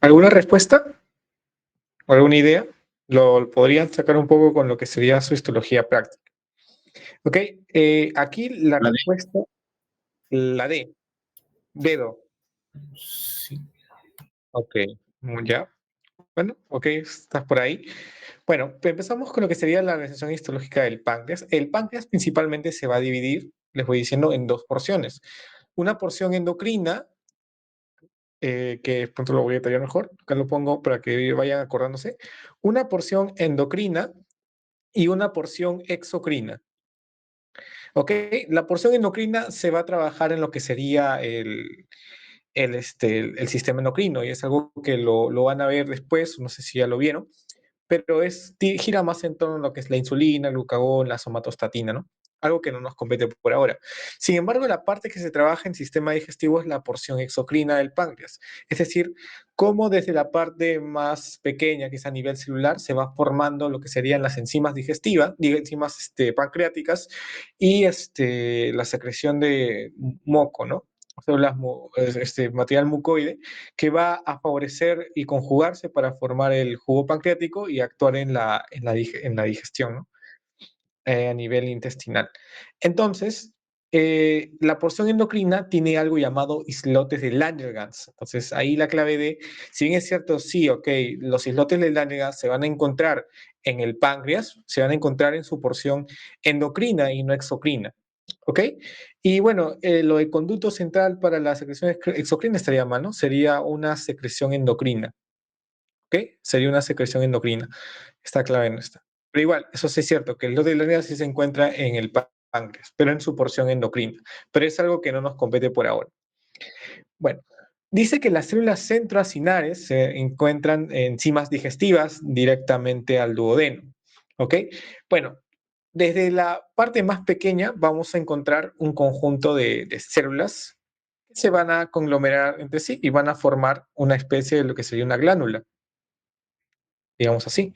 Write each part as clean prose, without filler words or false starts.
¿Alguna respuesta? ¿O alguna idea? Lo podrían sacar un poco con lo que sería su histología práctica. Ok, aquí la La D. respuesta, la D, dedo. Sí. Ok, ya. Bueno, ok, estás por ahí. Bueno, pues empezamos con lo que sería la organización histológica del páncreas. El páncreas principalmente se va a dividir, les voy diciendo, en dos porciones. Una porción endocrina, que pronto lo voy a detallar mejor, acá lo pongo para que vayan acordándose. Una porción endocrina y una porción exocrina. ¿Ok? La porción endocrina se va a trabajar en lo que sería el sistema endocrino y es algo que lo van a ver después, no sé si ya lo vieron, pero gira más en torno a lo que es la insulina, el glucagón, la somatostatina, ¿no? Algo que no nos compete por ahora. Sin embargo, la parte que se trabaja en sistema digestivo es la porción exocrina del páncreas, es decir, cómo desde la parte más pequeña, que es a nivel celular, se va formando lo que serían las enzimas digestivas, enzimas pancreáticas y la secreción de moco, ¿no? Células, material mucoide, que va a favorecer y conjugarse para formar el jugo pancreático y actuar en la digestión, ¿no? A nivel intestinal. Entonces, la porción endocrina tiene algo llamado islotes de Langerhans. Entonces, ahí la clave de, si bien es cierto, sí, ok, los islotes de Langerhans se van a encontrar en el páncreas, se van a encontrar en su porción endocrina y no exocrina. ¿Ok? Y bueno, lo de conducto central para la secreción exocrina estaría mal, ¿no? Sería una secreción endocrina. ¿Ok? Sería una secreción endocrina. Está clave en esta. Pero igual, eso sí es cierto, que el lote de hilaridad sí se encuentra en el páncreas, pero en su porción endocrina. Pero es algo que no nos compete por ahora. Bueno, dice que las células centroacinares se encuentran en enzimas digestivas directamente al duodeno. ¿Ok? Bueno, desde la parte más pequeña vamos a encontrar un conjunto de células que se van a conglomerar entre sí y van a formar una especie de lo que sería una glánula, digamos así.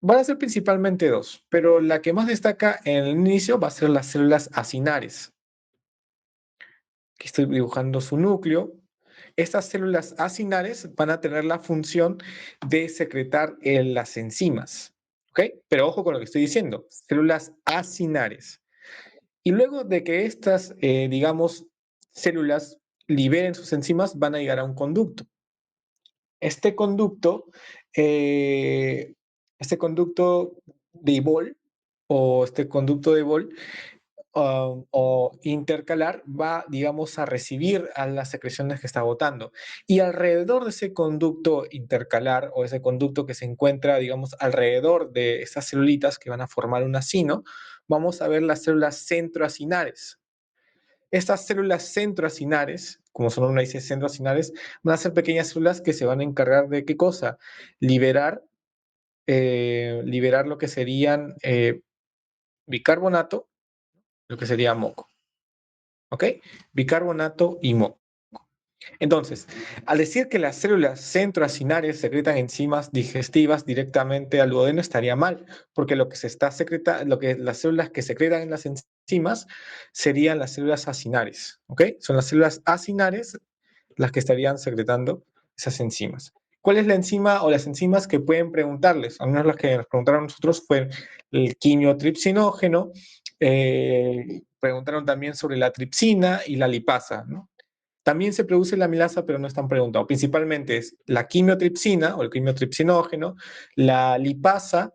Van a ser principalmente dos, pero la que más destaca en el inicio va a ser las células acinares. Aquí estoy dibujando su núcleo. Estas células acinares van a tener la función de secretar las enzimas. ¿Ok? Pero ojo con lo que estoy diciendo, células acinares. Y luego de que estas, digamos, células liberen sus enzimas, van a llegar a un conducto. Este conducto, eh, este conducto de Bol o este conducto de Bol o intercalar va, digamos, a recibir a las secreciones que está botando. Y alrededor de ese conducto intercalar o ese conducto que se encuentra, digamos, alrededor de estas celulitas que van a formar un acino, vamos a ver las células centroacinares. Estas células centroacinares, como su nombre dice, centroacinares, van a ser pequeñas células que se van a encargar de qué cosa? Liberar, liberar lo que serían bicarbonato, lo que sería moco. ¿Ok? Bicarbonato y moco. Entonces, al decir que las células centroacinares secretan enzimas digestivas directamente al duodeno estaría mal, porque lo que se está secretando, lo que las células que secretan en las enzimas serían las células acinares, ¿ok? Son las células acinares las que estarían secretando esas enzimas. ¿Cuál es la enzima o las enzimas que pueden preguntarles? Al menos las que nos preguntaron nosotros fue el quimiotripsinógeno, preguntaron también sobre la tripsina y la lipasa, ¿no? También se produce la amilasa, pero no están preguntados. Principalmente es la quimiotripsina o el quimiotripsinógeno, la lipasa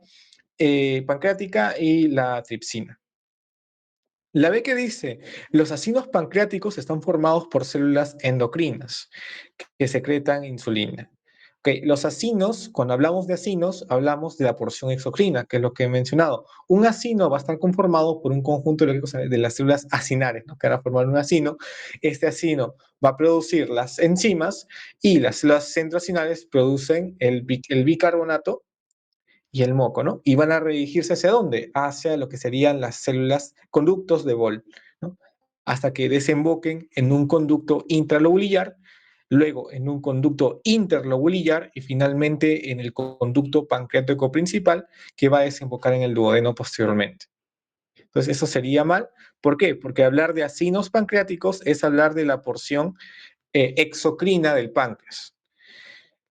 pancreática y la tripsina. La B que dice, los acinos pancreáticos están formados por células endocrinas que secretan insulina. Okay, los acinos, cuando hablamos de acinos, hablamos de la porción exocrina, que es lo que he mencionado. Un acino va a estar conformado por un conjunto de las células acinares, ¿no? Que van a formar un acino. Este acino va a producir las enzimas y las células centroacinales producen el bicarbonato y el moco, ¿no? Y van a redirigirse hacia dónde? Hacia lo que serían las células, conductos de Bol, ¿no? Hasta que desemboquen en un conducto intralobulillar, luego en un conducto interlobulillar y finalmente en el conducto pancreático principal que va a desembocar en el duodeno posteriormente. Entonces, eso sería mal. ¿Por qué? Porque hablar de acinos pancreáticos es hablar de la porción exocrina del páncreas.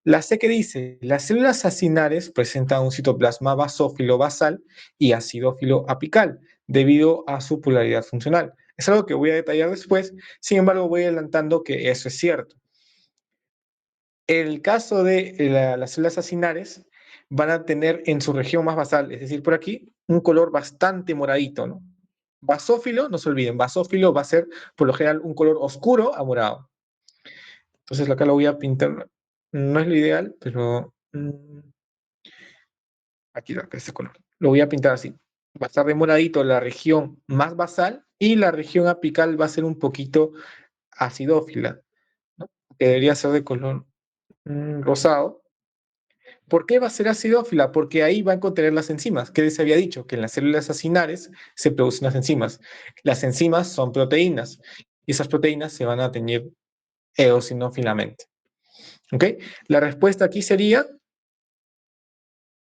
La C que dice, las células acinares presentan un citoplasma basófilo basal y acidófilo apical debido a su polaridad funcional. Es algo que voy a detallar después, sin embargo voy adelantando que eso es cierto. En el caso de las células acinares, van a tener en su región más basal, es decir, por aquí, un color bastante moradito, ¿no? Basófilo, no se olviden, basófilo va a ser por lo general un color oscuro a morado. Entonces acá lo voy a pintar, no es lo ideal, pero aquí acá este color. Lo voy a pintar así. Va a estar de moradito la región más basal y la región apical va a ser un poquito acidófila, ¿no? Que debería ser de color rosado. ¿Por qué va a ser acidófila? Porque ahí van a contener las enzimas. ¿Qué les había dicho? Que en las células acinares se producen las enzimas. Las enzimas son proteínas y esas proteínas se van a teñir eosinófilamente. ¿Ok? La respuesta aquí sería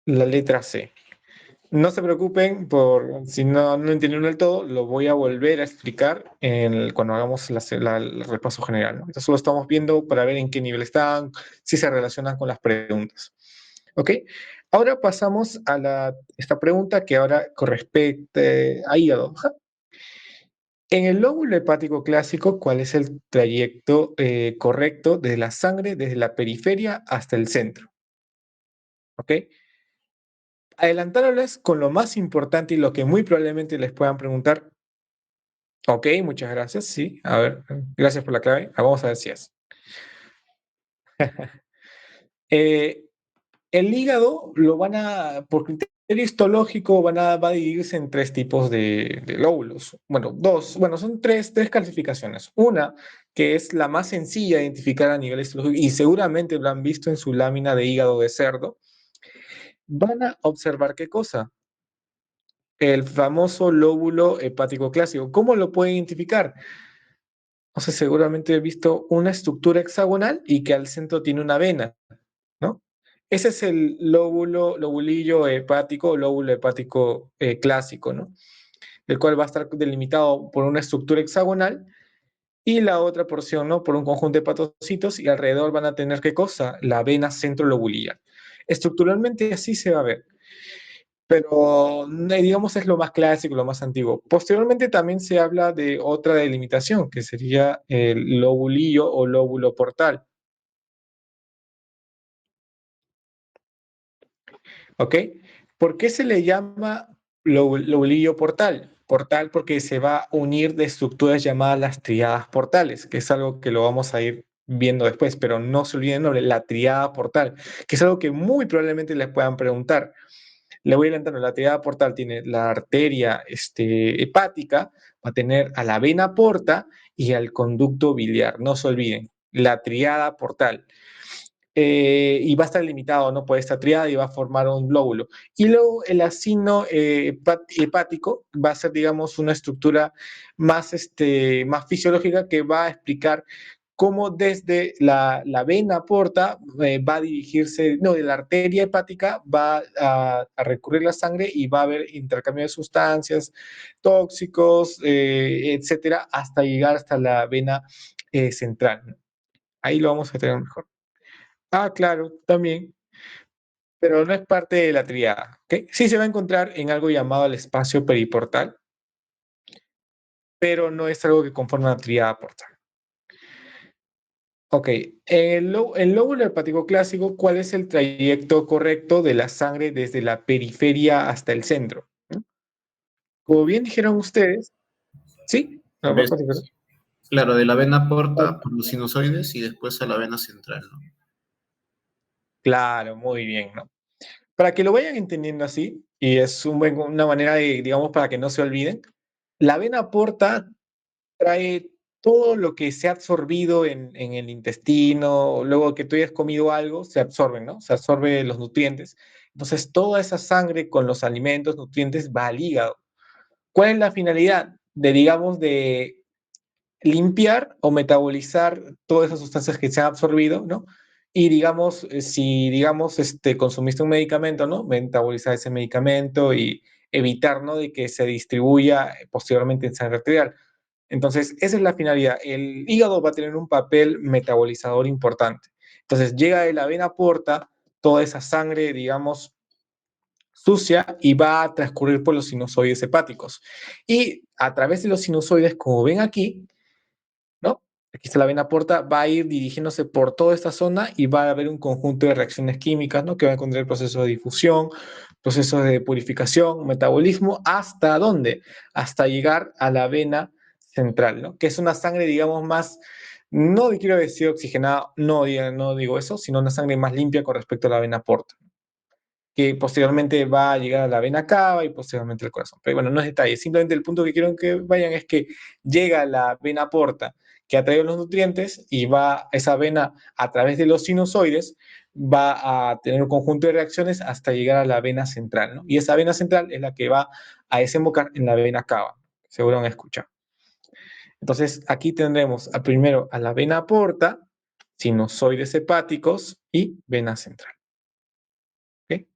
la letra C. No se preocupen por si no lo entendieron del todo, lo voy a volver a explicar cuando hagamos el repaso general, ¿no? Entonces solo estamos viendo para ver en qué nivel están, si se relacionan con las preguntas. ¿Ok? Ahora pasamos a esta pregunta que ahora corresponde a hígado. En el lóbulo hepático clásico, ¿cuál es el trayecto correcto de la sangre desde la periferia hasta el centro? ¿Ok? Adelantándoles con lo más importante y lo que muy probablemente les puedan preguntar. Ok, muchas gracias. Sí, a ver, gracias por la clave. Vamos a ver si es. Eh, el hígado lo van a, por criterio histológico, va a dividirse en tres tipos de lóbulos. Bueno, son tres clasificaciones. Una, que es la más sencilla de identificar a nivel histológico, y seguramente lo han visto en su lámina de hígado de cerdo. Van a observar qué cosa. El famoso lóbulo hepático clásico. ¿Cómo lo pueden identificar? O sea, seguramente he visto una estructura hexagonal y que al centro tiene una vena, ¿no? Ese es el lobulillo hepático o lóbulo hepático clásico, ¿no? El cual va a estar delimitado por una estructura hexagonal y la otra porción, ¿no? Por un conjunto de hepatocitos y alrededor van a tener, ¿qué cosa? La vena centrolobulillar. Estructuralmente así se va a ver, pero digamos es lo más clásico, lo más antiguo. Posteriormente también se habla de otra delimitación, que sería el lobulillo o lóbulo portal, ¿ok? ¿Por qué se le llama lobulillo portal? Portal porque se va a unir de estructuras llamadas las triadas portales, que es algo que lo vamos a ir viendo después, pero no se olviden de la triada portal, que es algo que muy probablemente les puedan preguntar. Le voy adelantando, la triada portal tiene la arteria hepática, va a tener a la vena porta y al conducto biliar. No se olviden, la triada portal. Y va a estar limitado, ¿no? Por esta triada y va a formar un lóbulo. Y luego el acino hepático va a ser, digamos, una estructura más fisiológica que va a explicar cómo desde la vena porta va a dirigirse, no, de la arteria hepática va a recurrir la sangre y va a haber intercambio de sustancias, tóxicos, etcétera, hasta llegar hasta la vena central. Ahí lo vamos a tener mejor. Ah, claro, también, pero no es parte de la triada, ¿ok? Sí se va a encontrar en algo llamado el espacio periportal, pero no es algo que conforma la triada portal. Ok, el lóbulo hepático clásico, ¿cuál es el trayecto correcto de la sangre desde la periferia hasta el centro? ¿Mm? Como bien dijeron ustedes, ¿sí? No, Ves, perdón. claro, de la vena porta por los sinusoides y después a la vena central, ¿no? Claro, muy bien, ¿no? Para que lo vayan entendiendo así, y es una manera de, digamos, para que no se olviden, la vena porta trae todo lo que se ha absorbido en el intestino, luego que tú hayas comido algo, se absorben, ¿no? Se absorbe los nutrientes. Entonces, toda esa sangre con los alimentos, nutrientes, va al hígado. ¿Cuál es la finalidad? Digamos, de limpiar o metabolizar todas esas sustancias que se han absorbido, ¿no? Y digamos, si digamos, consumiste un medicamento, ¿no? Metabolizar ese medicamento y evitar, ¿no? De que se distribuya posteriormente en sangre arterial. Entonces, esa es la finalidad. El hígado va a tener un papel metabolizador importante. Entonces, llega de la vena porta toda esa sangre, digamos, sucia y va a transcurrir por los sinusoides hepáticos. Y a través de los sinusoides, como ven aquí, ¿no? Aquí está la vena porta, va a ir dirigiéndose por toda esta zona y va a haber un conjunto de reacciones químicas, ¿no? Que va a encontrar procesos de difusión, procesos de purificación, metabolismo, ¿hasta dónde? Hasta llegar a la vena central, ¿no? Que es una sangre, digamos, más, no quiero decir oxigenada, no digo eso, sino una sangre más limpia con respecto a la vena porta, que posteriormente va a llegar a la vena cava y posteriormente al corazón. Pero bueno, no es detalle, simplemente el punto que quiero que vayan es que llega la vena porta que atrae los nutrientes y va esa vena a través de los sinusoides va a tener un conjunto de reacciones hasta llegar a la vena central, ¿no? Y esa vena central es la que va a desembocar en la vena cava, seguro han escuchado. Entonces, aquí tendremos a primero a la vena porta, sinusoides hepáticos y vena central. ¿Okay?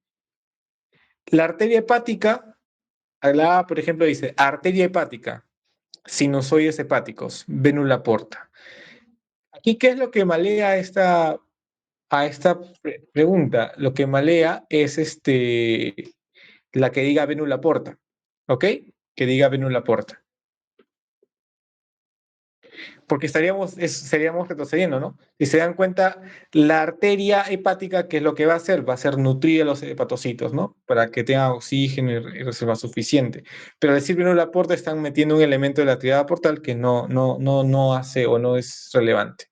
La arteria hepática, la, por ejemplo, dice arteria hepática, sinusoides hepáticos, vénula porta. Aquí, ¿qué es lo que malea a esta pregunta? Lo que malea es la que diga vénula porta, ¿ok? Que diga vénula porta. Porque seríamos retrocediendo, ¿no? Si se dan cuenta, la arteria hepática, ¿qué es lo que va a hacer? Va a ser nutrir a los hepatocitos, ¿no? Para que tengan oxígeno y reserva suficiente. Pero al decir la porta están metiendo un elemento de la triada portal que no hace o no es relevante.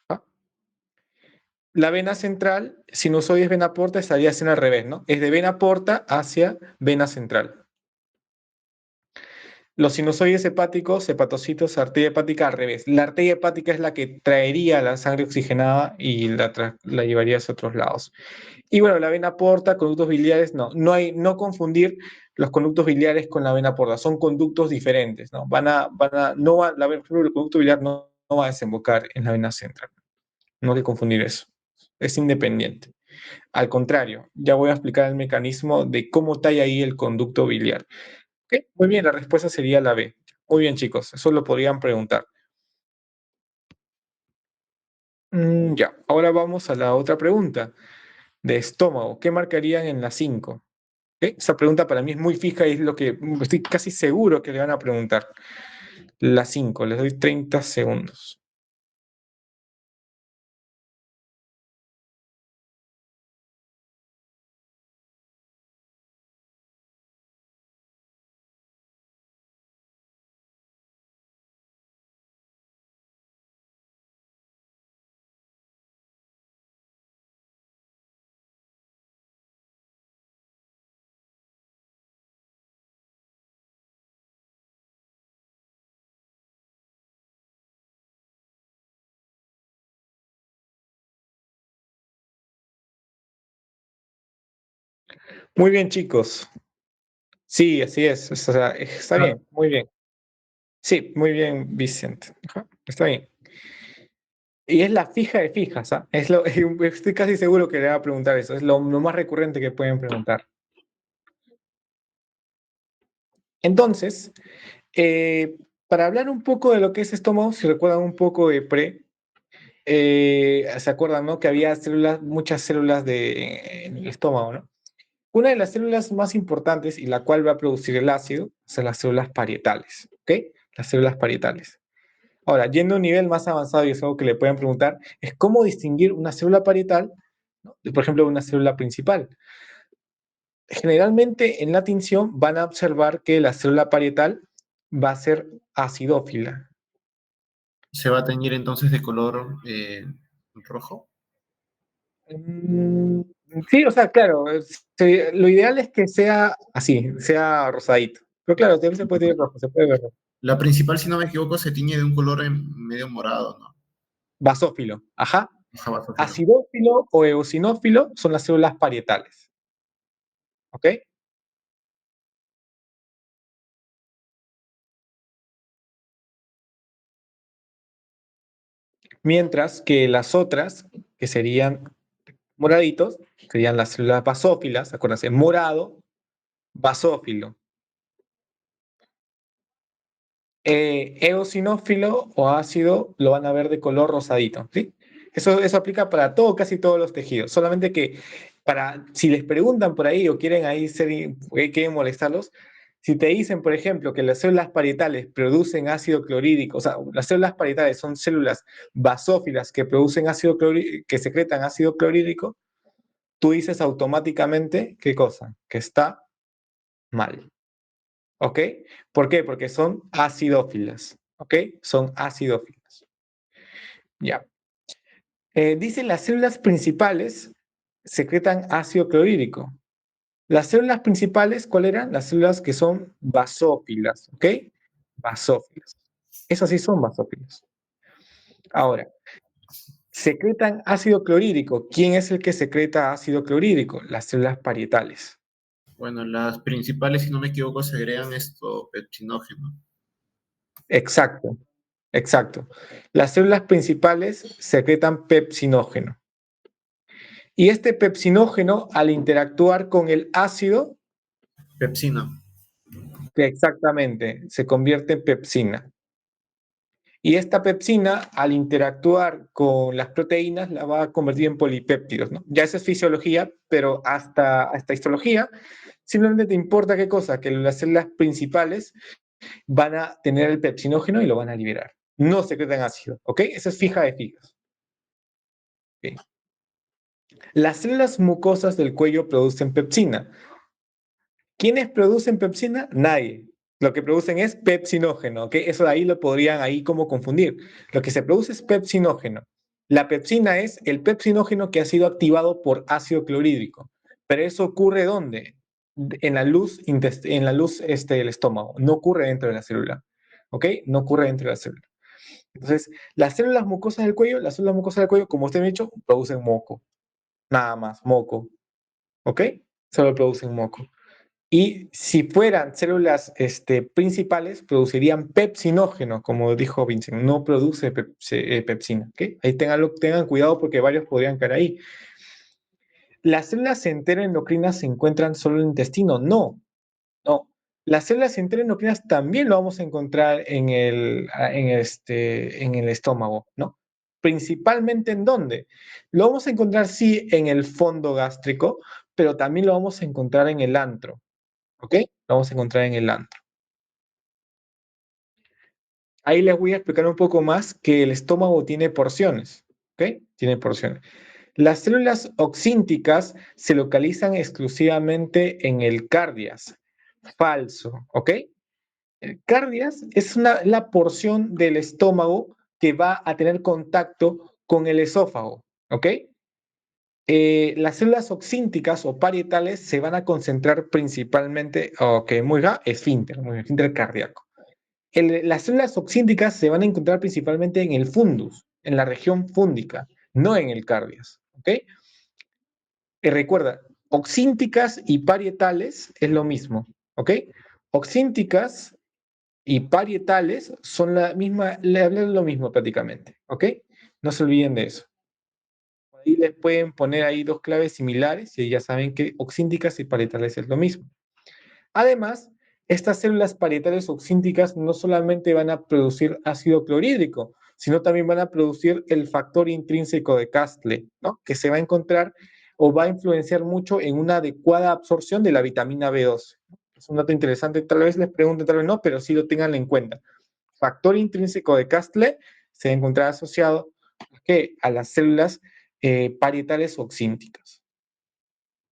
¿Ah? La vena central, sinusoides vena porta, estaría haciendo al revés, ¿no? Es de vena porta hacia vena central. Los sinusoides hepáticos, hepatocitos, arteria hepática al revés. La arteria hepática es la que traería la sangre oxigenada y la llevaría hacia otros lados. Y bueno, la vena porta, conductos biliares, no confundir los conductos biliares con la vena porta, son conductos diferentes, ¿no? No va, el conducto biliar no va a desembocar en la vena central. No hay que confundir eso. Es independiente. Al contrario, ya voy a explicar el mecanismo de cómo talla ahí el conducto biliar. ¿Okay? Muy bien, la respuesta sería la B. Muy bien, chicos, eso lo podrían preguntar. Ya, ahora vamos a la otra pregunta de estómago. ¿Qué marcarían en la 5? ¿Okay? Esa pregunta para mí es muy fija y es lo que estoy casi seguro que le van a preguntar. La 5, les doy 30 segundos. Muy bien, chicos. Sí, así es. O sea, está Ah, bien, muy bien. Sí, muy bien, Vicente. Ajá, está bien. Y es la fija de fijas, ¿ah? Estoy casi seguro que le va a preguntar eso. Es lo más recurrente que pueden preguntar. Entonces, eh, para hablar un poco de lo que es estómago, si recuerdan un poco de se acuerdan, ¿no? Que había células, muchas células en el estómago, ¿no? Una de las células más importantes y la cual va a producir el ácido son las células parietales, ¿ok? Las células parietales. Ahora, yendo a un nivel más avanzado, y es algo que le pueden preguntar, es cómo distinguir una célula parietal, ¿no? Por ejemplo, de una célula principal. Generalmente en la tinción van a observar que la célula parietal va a ser acidófila. se va a teñir entonces de color rojo. Mm, sí, o sea, claro, lo ideal es que sea así, sea rosadito. Pero claro, también se puede ver rojo, se puede ver rojo. La principal, si no me equivoco, se tiñe de un color medio morado, ¿no? Basófilo, ajá. Ajá, basófilo. Acidófilo o eosinófilo son las células parietales, ¿ok? Mientras que las otras, que serían moraditos, serían las células basófilas, acuérdense, morado, basófilo. eosinófilo o ácido lo van a ver de color rosadito, ¿sí? Eso aplica para todo, casi todos los tejidos. Solamente que si les preguntan por ahí o quieren ahí quieren molestarlos, si te dicen, por ejemplo, que las células parietales producen ácido clorhídrico, o sea, las células parietales son células basófilas que producen ácido clorhídrico, que secretan ácido clorhídrico, tú dices automáticamente, ¿qué cosa? Que está mal. ¿Ok? ¿Por qué? Porque son acidófilas. ¿Ok? Son acidófilas. Ya. Dice las células principales secretan ácido clorhídrico. Las células principales, ¿cuáles eran? Las células que son basófilas. ¿Ok? Basófilas. Esas sí son basófilas. Ahora, secretan ácido clorhídrico. ¿Quién es el que secreta ácido clorhídrico? Las células parietales. Bueno, las principales, si no me equivoco, segregan esto pepsinógeno. Exacto, exacto. Las células principales secretan pepsinógeno. Y este pepsinógeno, al interactuar con el ácido, Pepsina. que exactamente se convierte en pepsina. Y esta pepsina, al interactuar con las proteínas, la va a convertir en polipéptidos, ¿no? Ya eso es fisiología, pero hasta histología, simplemente te importa qué cosa, que las células principales van a tener el pepsinógeno y lo van a liberar. No secretan ácido, ¿ok? Esa es fija de fijas. ¿Okay? Las células mucosas del cuello producen pepsina. ¿Quiénes producen pepsina? Nadie. Lo que producen es pepsinógeno, ¿ok? Eso de ahí lo podrían ahí como confundir. Lo que se produce es pepsinógeno. La pepsina es el pepsinógeno que ha sido activado por ácido clorhídrico. Pero eso ocurre ¿dónde? En la luz del estómago. No ocurre dentro de la célula, ¿ok? No ocurre dentro de la célula. Entonces, las células mucosas del cuello, como usted me ha dicho, producen moco. Nada más, moco, ¿ok? Solo producen moco. Y si fueran células principales, producirían pepsinógeno, como dijo Vincent, no produce pepsina. ¿Okay? Ahí tengan cuidado porque varios podrían caer ahí. ¿Las células enteroendocrinas se encuentran solo en el intestino? No, no. Las células enteroendocrinas también lo vamos a encontrar en el estómago, ¿no? Principalmente ¿en dónde? Lo vamos a encontrar, sí, en el fondo gástrico, pero también lo vamos a encontrar en el antro. ¿Ok? Lo vamos a encontrar en el antro. Ahí les voy a explicar un poco más que el estómago tiene porciones. ¿Ok? Tiene porciones. Las células oxínticas se localizan exclusivamente en el cardias. Falso. ¿Ok? El cardias es la porción del estómago que va a tener contacto con el esófago. ¿Ok? Las células oxínticas o parietales se van a concentrar principalmente, ok, muy bien, esfínter cardíaco. Las células oxínticas se van a encontrar principalmente en el fundus, en la región fúndica, no en el cardias. ¿Ok? Recuerda, oxínticas y parietales es lo mismo. ¿Ok? Oxínticas y parietales son la misma, le hablan lo mismo prácticamente. ¿Ok? No se olviden de eso. Ahí les pueden poner ahí dos claves similares y ya saben que oxínticas y parietales es lo mismo. Además, estas células parietales oxínticas no solamente van a producir ácido clorhídrico, sino también van a producir el factor intrínseco de Castle, ¿no? Que se va a encontrar o va a influenciar mucho en una adecuada absorción de la vitamina B12. Es un dato interesante, tal vez les pregunten, tal vez no, pero sí lo tengan en cuenta. Factor intrínseco de Castle se va a encontrar asociado a las células parietales oxínticas.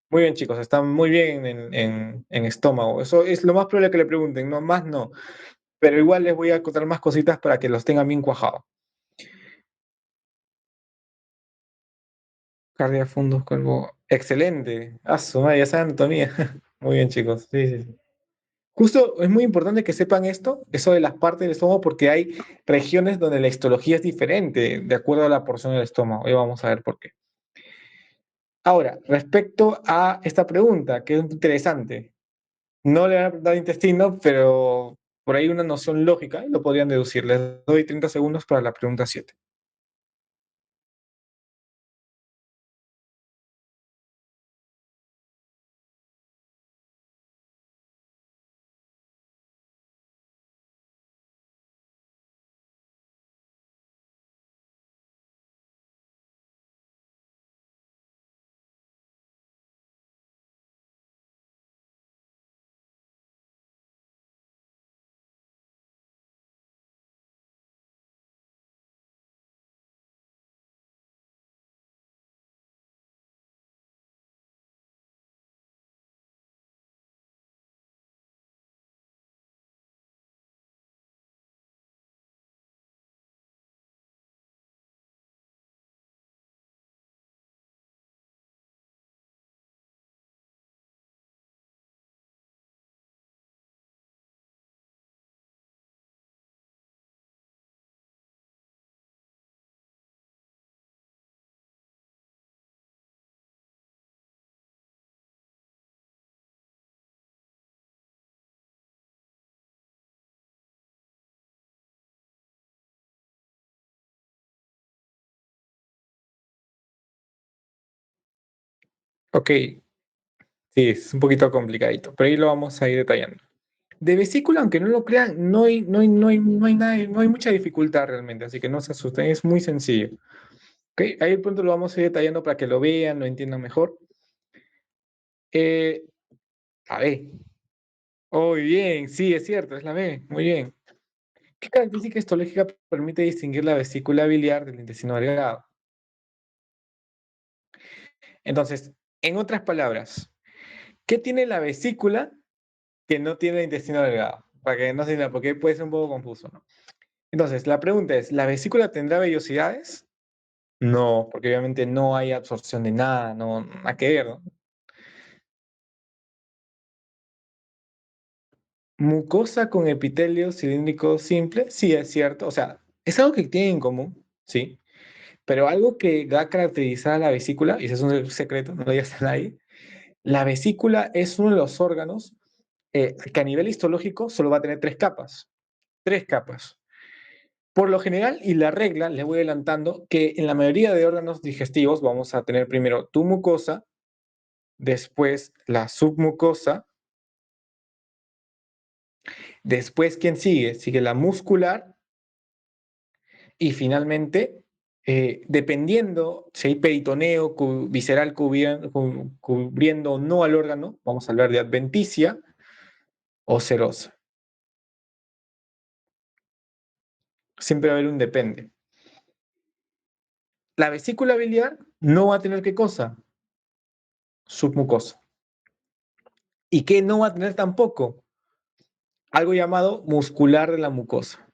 Muy bien, chicos, están muy bien en estómago. Eso es lo más probable que le pregunten, no más no. Pero igual les voy a contar más cositas para que los tengan bien cuajados. Cardia, fundus, cuervo. Excelente. Ah, su madre, ya saben anatomía. Muy bien, chicos. Sí, sí, sí. Justo es muy importante que sepan esto, eso de las partes del estómago, porque hay regiones donde la histología es diferente de acuerdo a la porción del estómago. Hoy vamos a ver por qué. Ahora, respecto a esta pregunta, que es interesante. No le van a preguntar intestino, pero por ahí una noción lógica lo podrían deducir. Les doy 30 segundos para la pregunta 7. Ok, sí, es un poquito complicadito, pero ahí lo vamos a ir detallando. De vesícula, aunque no lo crean, no hay nada, no hay mucha dificultad realmente, así que no se asusten, es muy sencillo. Ok, ahí el punto lo vamos a ir detallando para que lo vean, lo entiendan mejor. Eh, a ver, muy bien, sí, es cierto, es la B, muy bien. ¿Qué característica histológica permite distinguir la vesícula biliar del intestino delgado? Entonces, en otras palabras, ¿qué tiene la vesícula que no tiene el intestino delgado? Para que no se entienda, porque puede ser un poco confuso, ¿no? Entonces, la pregunta es, ¿la vesícula tendrá vellosidades? No, porque obviamente no hay absorción de nada, no, nada que ver, ¿no? Mucosa con epitelio cilíndrico simple, sí es cierto, o sea, es algo que tienen en común, sí, pero algo que va a caracterizar a la vesícula, y ese es un secreto, no lo digas a nadie, la vesícula es uno de los órganos que a nivel histológico solo va a tener tres capas. Por lo general, y la regla, les voy adelantando, que en la mayoría de órganos digestivos vamos a tener primero tu mucosa, después la submucosa, después, ¿quién sigue? Sigue la muscular y finalmente, dependiendo si hay peritoneo visceral cubriendo o no al órgano, vamos a hablar de adventicia o serosa. Siempre va a haber un depende. La vesícula biliar no va a tener qué cosa, submucosa. ¿Y qué no va a tener tampoco? Algo llamado muscular de la mucosa.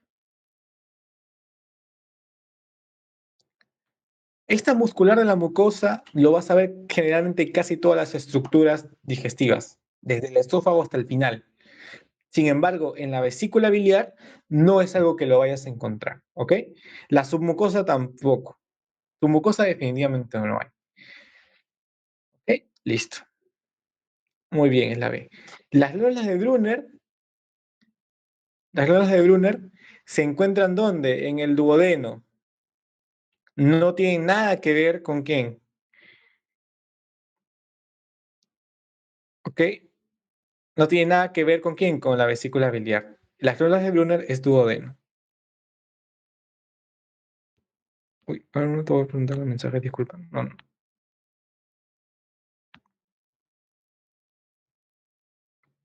Esta muscular de la mucosa lo vas a ver generalmente en casi todas las estructuras digestivas, desde el esófago hasta el final. Sin embargo, en la vesícula biliar no es algo que lo vayas a encontrar, ¿ok? La submucosa tampoco. Submucosa definitivamente no lo hay. ¿Ok? Listo. Muy bien, es la B. Las glándulas de Brunner, las glándulas de Brunner se encuentran ¿dónde? En el duodeno. No tienen nada que ver con quién, ¿ok? No tiene nada que ver con quién, con la vesícula biliar. Las glándulas de Brunner es duodeno. Uy, ahora no te voy a preguntar el mensaje, disculpa. No, no.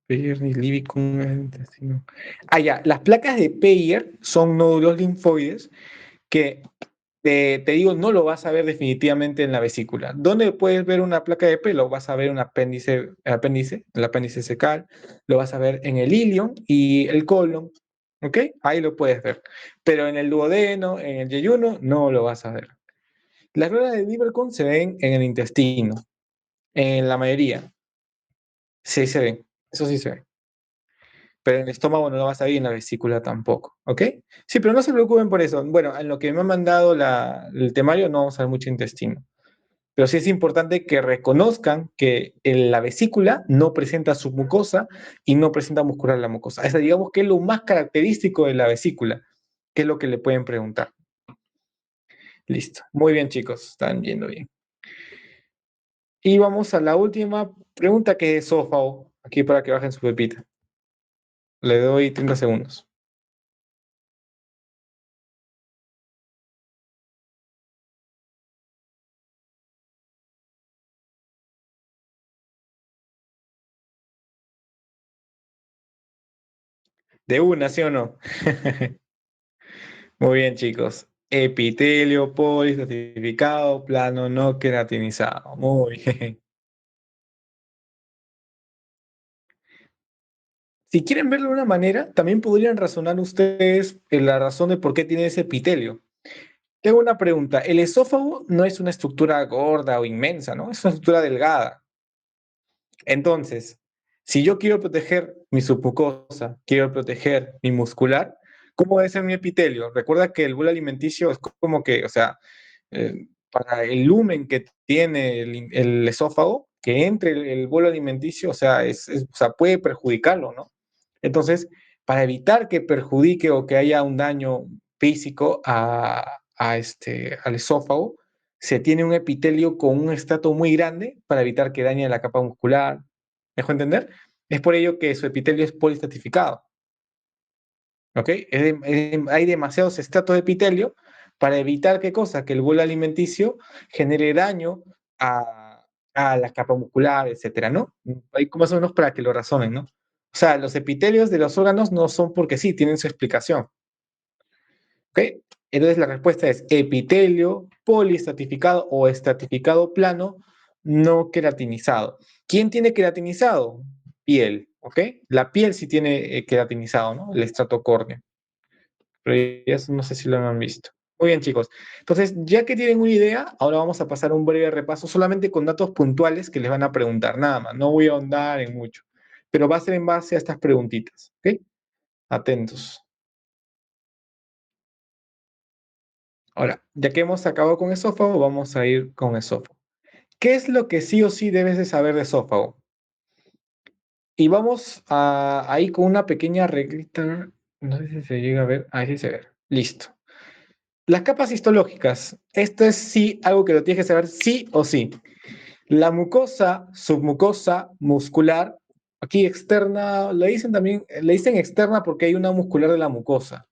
Peyer ni Libicum, intestino. Ah, ya. Las placas de Peyer son nódulos linfoides que te digo, no lo vas a ver definitivamente en la vesícula. ¿Dónde puedes ver una placa de pelo? Vas a ver un el apéndice secal, lo vas a ver en el ilion y el colon, ¿ok? Ahí lo puedes ver. Pero en el duodeno, en el yeyuno, no lo vas a ver. Las glándulas de Lieberkühn se ven en el intestino, en la mayoría. Sí se ven, eso sí se ve. Pero en el estómago no lo vas a ver y en la vesícula tampoco, ¿ok? Sí, pero no se preocupen por eso. Bueno, en lo que me ha mandado el temario no vamos a ver mucho intestino. Pero sí es importante que reconozcan que la vesícula no presenta submucosa y no presenta muscular la mucosa. Esa digamos que es lo más característico de la vesícula, que es lo que le pueden preguntar. Listo. Muy bien, chicos. Están yendo bien. Y vamos a la última pregunta que es esófago. Aquí para que bajen su pepita. Le doy 30 segundos. De una, ¿sí o no? Muy bien, chicos. Epitelio polistratificado, plano no queratinizado. Muy bien. Si quieren verlo de una manera, también podrían razonar ustedes en la razón de por qué tiene ese epitelio. Tengo una pregunta. El esófago no es una estructura gorda o inmensa, ¿no? Es una estructura delgada. Entonces, si yo quiero proteger mi submucosa, quiero proteger mi muscular, ¿cómo debe ser mi epitelio? Recuerda que el bolo alimenticio es como que, o sea, para el lumen que tiene el esófago, que entre el bolo alimenticio, o sea, o sea, puede perjudicarlo, ¿no? Entonces, para evitar que perjudique o que haya un daño físico al esófago, se tiene un epitelio con un estrato muy grande para evitar que dañe la capa muscular. ¿Me dejo entender? Es por ello que su epitelio es poliestratificado. ¿Ok? Hay demasiados estratos de epitelio para evitar qué cosa, que el bolo alimenticio genere daño a la capa muscular, etcétera, ¿no? Hay más o menos para que lo razonen, ¿no? O sea, los epitelios de los órganos no son porque sí, tienen su explicación. ¿Ok? Entonces la respuesta es epitelio poliestratificado o estratificado plano no queratinizado. ¿Quién tiene queratinizado? Piel, ¿ok? La piel sí tiene queratinizado, ¿no? El estrato córneo. Pero eso no sé si lo han visto. Muy bien, chicos. Entonces, ya que tienen una idea, ahora vamos a pasar a un breve repaso solamente con datos puntuales que les van a preguntar, nada más. No voy a ahondar en mucho, pero va a ser en base a estas preguntitas, ¿ok? Atentos. Ahora, ya que hemos acabado con esófago, vamos a ir con esófago. ¿Qué es lo que sí o sí debes de saber de esófago? Y vamos ahí con una pequeña reglita. No sé si se llega a ver. Ahí sí se ve. Listo. Las capas histológicas. Esto es sí algo que lo tienes que saber sí o sí. La mucosa, submucosa, muscular. Aquí externa, le dicen también, le dicen externa porque hay una muscular de la mucosa.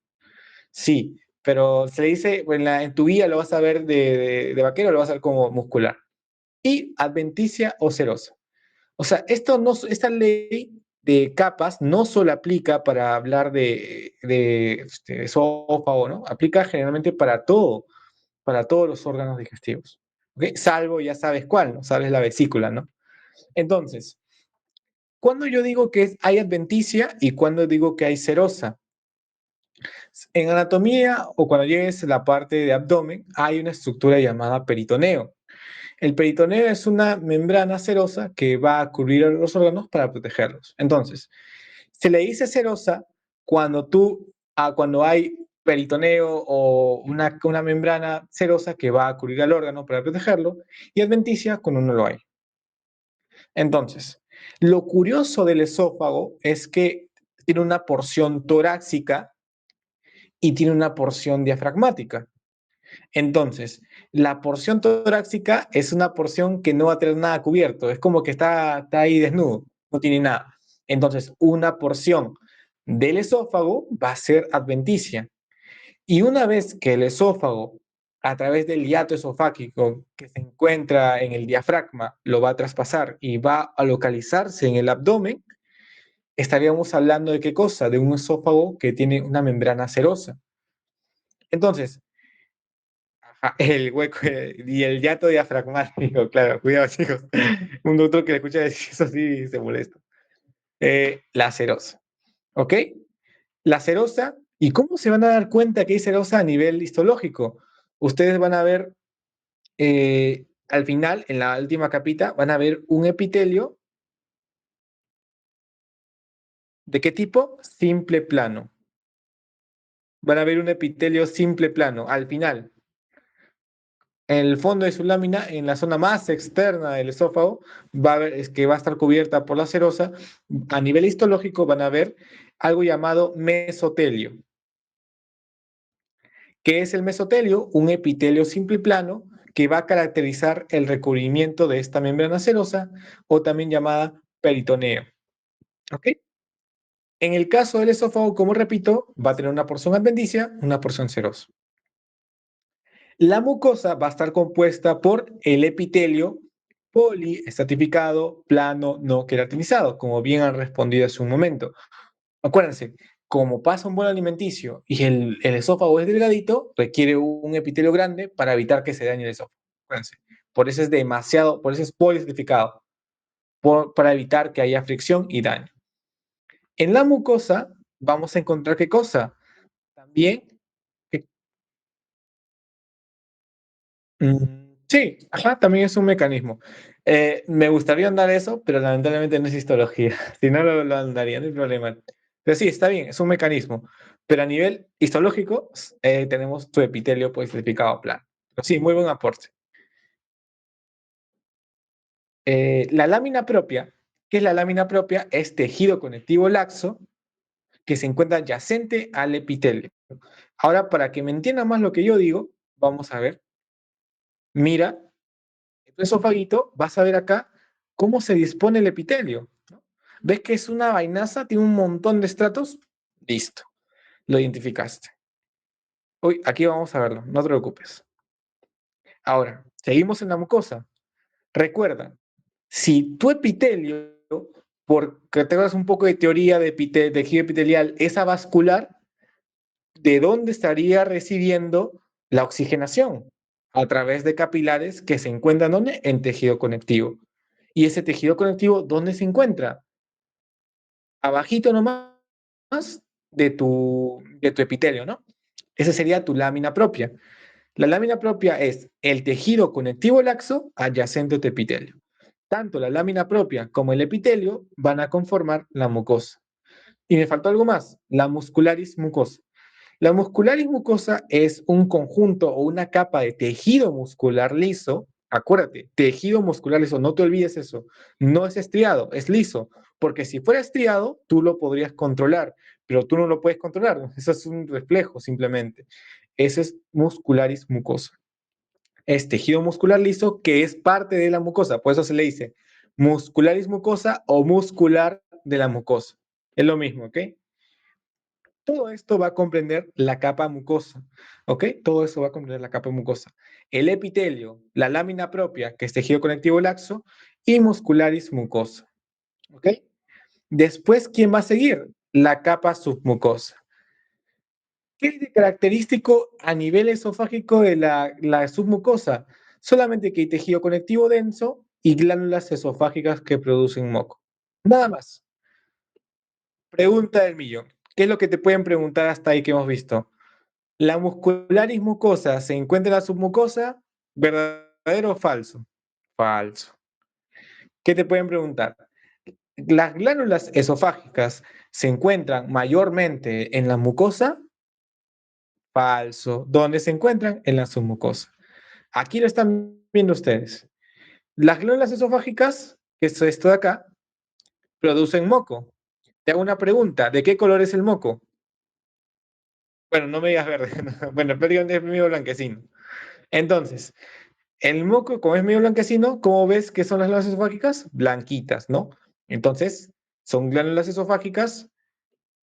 Sí, pero se le dice, en tu guía lo vas a ver de vaquero, lo vas a ver como muscular. Y adventicia o serosa. O sea, esta ley de capas no solo aplica para hablar de esófago, ¿no? Aplica generalmente para todos los órganos digestivos. ¿Ok? Salvo, ya sabes cuál, ¿no? Sabes la vesícula, ¿no? Entonces, ¿cuándo yo digo que hay adventicia y cuándo digo que hay serosa? En anatomía o cuando llegues a la parte de abdomen, hay una estructura llamada peritoneo. El peritoneo es una membrana serosa que va a cubrir a los órganos para protegerlos. Entonces, se le dice serosa cuando hay peritoneo o una membrana serosa que va a cubrir al órgano para protegerlo, y adventicia cuando no lo hay. Entonces, lo curioso del esófago es que tiene una porción torácica y tiene una porción diafragmática. Entonces, la porción torácica es una porción que no va a tener nada cubierto, es como que está ahí desnudo, no tiene nada. Entonces, una porción del esófago va a ser adventicia. Y una vez que el esófago, a través del hiato esofágico que se encuentra en el diafragma, lo va a traspasar y va a localizarse en el abdomen, estaríamos hablando de qué cosa, de un esófago que tiene una membrana serosa. Entonces, el hueco y el hiato diafragmático, claro, cuidado chicos. Un doctor que le escucha decir eso sí se molesta. La serosa, ¿ok? La serosa, ¿y cómo se van a dar cuenta que hay serosa a nivel histológico? Ustedes van a ver, al final, en la última capita, van a ver un epitelio. ¿De qué tipo? Simple plano. Van a ver un epitelio simple plano, al final. En el fondo de su lámina, en la zona más externa del esófago, es que va a estar cubierta por la serosa. A nivel histológico van a ver algo llamado mesotelio. ¿Qué es el mesotelio? Un epitelio simple y plano que va a caracterizar el recubrimiento de esta membrana serosa o también llamada peritoneo. ¿Ok? En el caso del esófago, como repito, va a tener una porción adventicia, una porción serosa. La mucosa va a estar compuesta por el epitelio poliestratificado, plano, no queratinizado, como bien han respondido hace un momento. Acuérdense, como pasa un bolo alimenticio y el esófago es delgadito, requiere un epitelio grande para evitar que se dañe el esófago. Acuérdense, por eso es poliestratificado, para evitar que haya fricción y daño. En la mucosa vamos a encontrar qué cosa? También sí, ajá, también es un mecanismo. Me gustaría andar eso, pero lamentablemente no es histología. Si no, lo andaría, no hay problema. Pero sí, está bien, es un mecanismo. Pero a nivel histológico, tenemos tu epitelio pues certificado plano. Pero sí, muy buen aporte. La lámina propia, ¿qué es la lámina propia? Es tejido conectivo laxo que se encuentra adyacente al epitelio. Ahora, para que me entienda más lo que yo digo, vamos a ver. Mira, en tu esofaguito, vas a ver acá cómo se dispone el epitelio, ¿no? ¿Ves que es una vainaza? Tiene un montón de estratos. Listo, lo identificaste. Uy, aquí vamos a verlo, no te preocupes. Ahora, seguimos en la mucosa. Recuerda, si tu epitelio, porque te das un poco de teoría de tejido epitelial, es avascular, ¿de dónde estaría recibiendo la oxigenación? A través de capilares que se encuentran ¿dónde? En tejido conectivo. ¿Y ese tejido conectivo dónde se encuentra? Abajito nomás de tu epitelio, ¿no? Esa sería tu lámina propia. La lámina propia es el tejido conectivo laxo adyacente a tu epitelio. Tanto la lámina propia como el epitelio van a conformar la mucosa. Y me faltó algo más, la muscularis mucosa. La muscularis mucosa es un conjunto o una capa de tejido muscular liso. Acuérdate, tejido muscular liso, no te olvides eso. No es estriado, es liso. Porque si fuera estriado, tú lo podrías controlar, pero tú no lo puedes controlar. Eso es un reflejo simplemente. Ese es muscularis mucosa. Es tejido muscular liso que es parte de la mucosa. Por eso se le dice muscularis mucosa o muscular de la mucosa. Es lo mismo, ¿ok? Todo esto va a comprender la capa mucosa, ¿ok? Todo eso va a comprender la capa mucosa. El epitelio, la lámina propia, que es tejido conectivo laxo, y muscularis mucosa, ¿ok? Después, ¿quién va a seguir? La capa submucosa. ¿Qué es de característico a nivel esofágico de la submucosa? Solamente que hay tejido conectivo denso y glándulas esofágicas que producen moco. Nada más. Pregunta del millón. ¿Qué es lo que te pueden preguntar hasta ahí que hemos visto? ¿La muscularis mucosa se encuentra en la submucosa? ¿Verdadero o falso? Falso. ¿Qué te pueden preguntar? ¿Las glándulas esofágicas se encuentran mayormente en la mucosa? Falso. ¿Dónde se encuentran? En la submucosa. Aquí lo están viendo ustedes. Las glándulas esofágicas, que es esto de acá, producen moco. Te hago una pregunta. ¿De qué color es el moco? Bueno, no me digas verde. Bueno, prácticamente es medio blanquecino. Entonces, el moco, como es medio blanquecino, ¿cómo ves que son las glándulas esofágicas? Blanquitas, ¿no? Entonces, son glándulas esofágicas,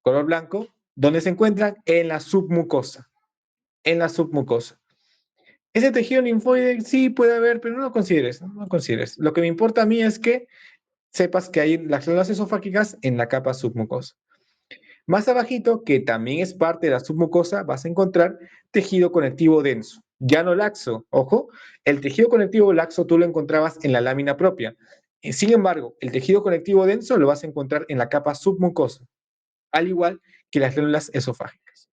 color blanco, ¿dónde se encuentran? En la submucosa. En la submucosa. Ese tejido linfoide sí puede haber, pero no lo consideres, no lo consideres. Lo que me importa a mí es que sepas que hay las glándulas esofágicas en la capa submucosa. Más abajito, que también es parte de la submucosa, vas a encontrar tejido conectivo denso, ya no laxo. Ojo, el tejido conectivo laxo tú lo encontrabas en la lámina propia. Sin embargo, el tejido conectivo denso lo vas a encontrar en la capa submucosa, al igual que las glándulas esofágicas.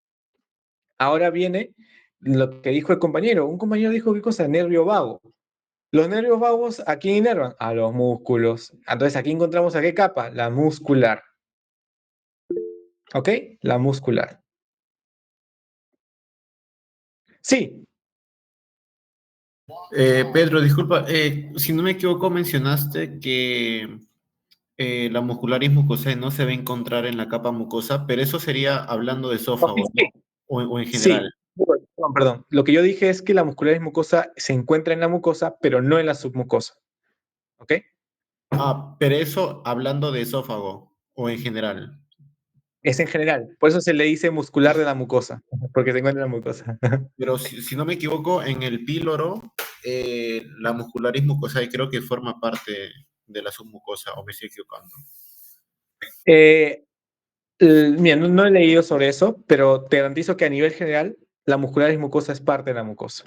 Ahora viene lo que dijo el compañero. Un compañero dijo, ¿qué cosa? Nervio vago. Los nervios vagos, ¿a quién inervan? A los músculos. Entonces, aquí encontramos a qué capa? La muscular. ¿Ok? La muscular. Sí, Pedro, disculpa, si no me equivoco, mencionaste que la muscularis mucosae no se va a encontrar en la capa mucosa, pero eso sería hablando de no, sí, esófago, ¿no? sí. O en Sí. general. Perdón, perdón. Lo que yo dije es que la muscularis mucosa se encuentra en la mucosa, pero no en la submucosa. ¿Ok? Ah, pero eso hablando de esófago o en general. Es en general. Por eso se le dice muscular de la mucosa, porque se encuentra en la mucosa. Pero si no me equivoco, en el píloro, la muscularis mucosae creo que forma parte de la submucosa, o me estoy equivocando. Eh, Mira, no he leído sobre eso, pero te garantizo que a nivel general, la muscularis mucosa es parte de la mucosa.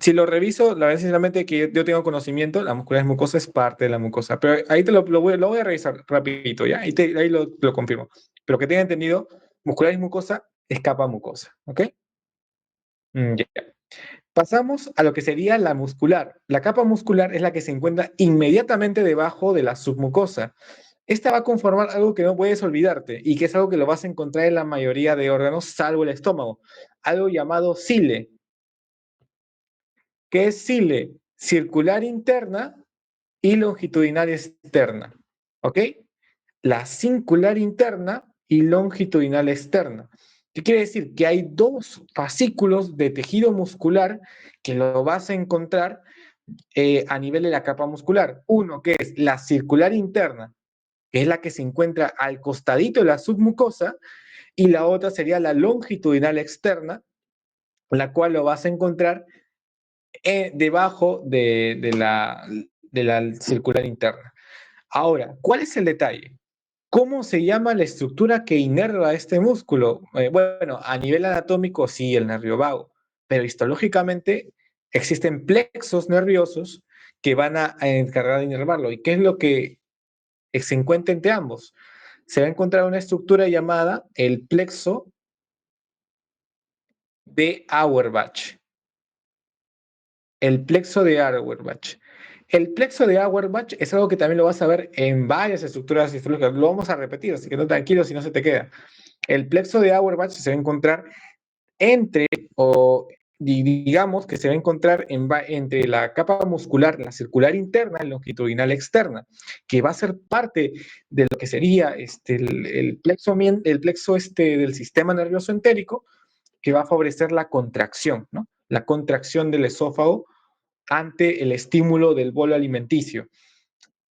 Si lo reviso, la verdad, sinceramente, que yo tengo conocimiento, la muscularis mucosa es parte de la mucosa. Pero ahí lo voy a revisar rapidito, ¿ya? Ahí lo confirmo. Pero que tenga entendido, muscularis mucosa es capa mucosa, ¿ok? Ya. Pasamos a lo que sería la muscular. La capa muscular es la que se encuentra inmediatamente debajo de la submucosa. Esta va a conformar algo que no puedes olvidarte y que es algo que lo vas a encontrar en la mayoría de órganos, salvo el estómago. Algo llamado cile. ¿Qué es cile? Circular interna y longitudinal externa. ¿Ok? La sincular interna y longitudinal externa. ¿Qué quiere decir? Que hay dos fascículos de tejido muscular que lo vas a encontrar a nivel de la capa muscular. Uno que es la circular interna, que es la que se encuentra al costadito de la submucosa, y la otra sería la longitudinal externa, la cual lo vas a encontrar debajo de la circular interna. Ahora, ¿cuál es el detalle? ¿Cómo se llama la estructura que inerva este músculo? Bueno, a nivel anatómico sí, el nervio vago, pero histológicamente existen plexos nerviosos que van a encargar de inervarlo. ¿Y qué es lo que se encuentra entre ambos? Se va a encontrar una estructura llamada el plexo de Auerbach. El plexo de Auerbach. El plexo de Auerbach es algo que también lo vas a ver en varias estructuras histológicas. Lo vamos a repetir, así que no tranquilo si no se te queda. El plexo de Auerbach se va a encontrar entre, o digamos que se va a encontrar entre la capa muscular, la circular interna y longitudinal externa, que va a ser parte de lo que sería el plexo del sistema nervioso entérico, que va a favorecer la contracción, ¿no? La contracción del esófago ante el estímulo del bolo alimenticio.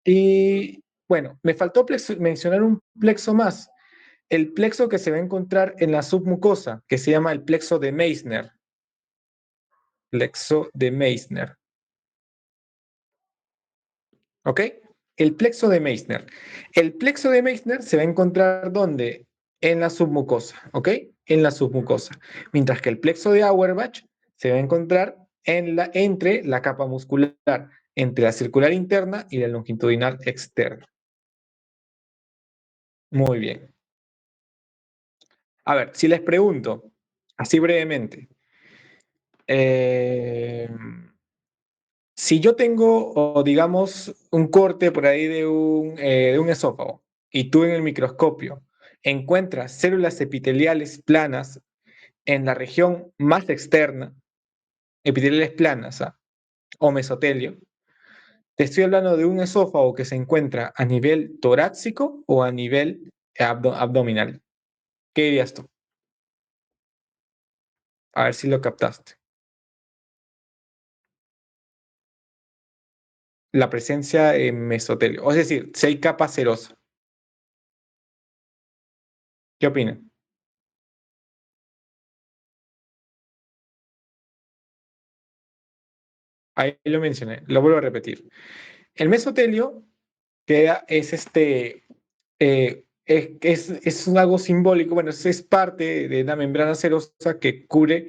Y bueno, me faltó mencionar un plexo más, el plexo que se va a encontrar en la submucosa, que se llama el plexo de Meissner. Plexo de Meissner. ¿Ok? El plexo de Meissner. El plexo de Meissner se va a encontrar ¿dónde? En la submucosa, ¿ok? En la submucosa. Mientras que el plexo de Auerbach se va a encontrar entre la capa muscular, entre la circular interna y la longitudinal externa. Muy bien. A ver, si les pregunto, así brevemente, eh, si yo tengo, o digamos, un corte por ahí de un esófago y tú en el microscopio encuentras células epiteliales planas en la región más externa, epiteliales planas, ¿ah? O mesotelio, te estoy hablando de un esófago que se encuentra a nivel torácico o a nivel abdominal. ¿Qué dirías tú? A ver si lo captaste. La presencia en mesotelio, o es decir, si hay capa serosa. ¿Qué opinas? Ahí lo mencioné, lo vuelvo a repetir. El mesotelio es es algo simbólico, bueno, es parte de una membrana serosa que cubre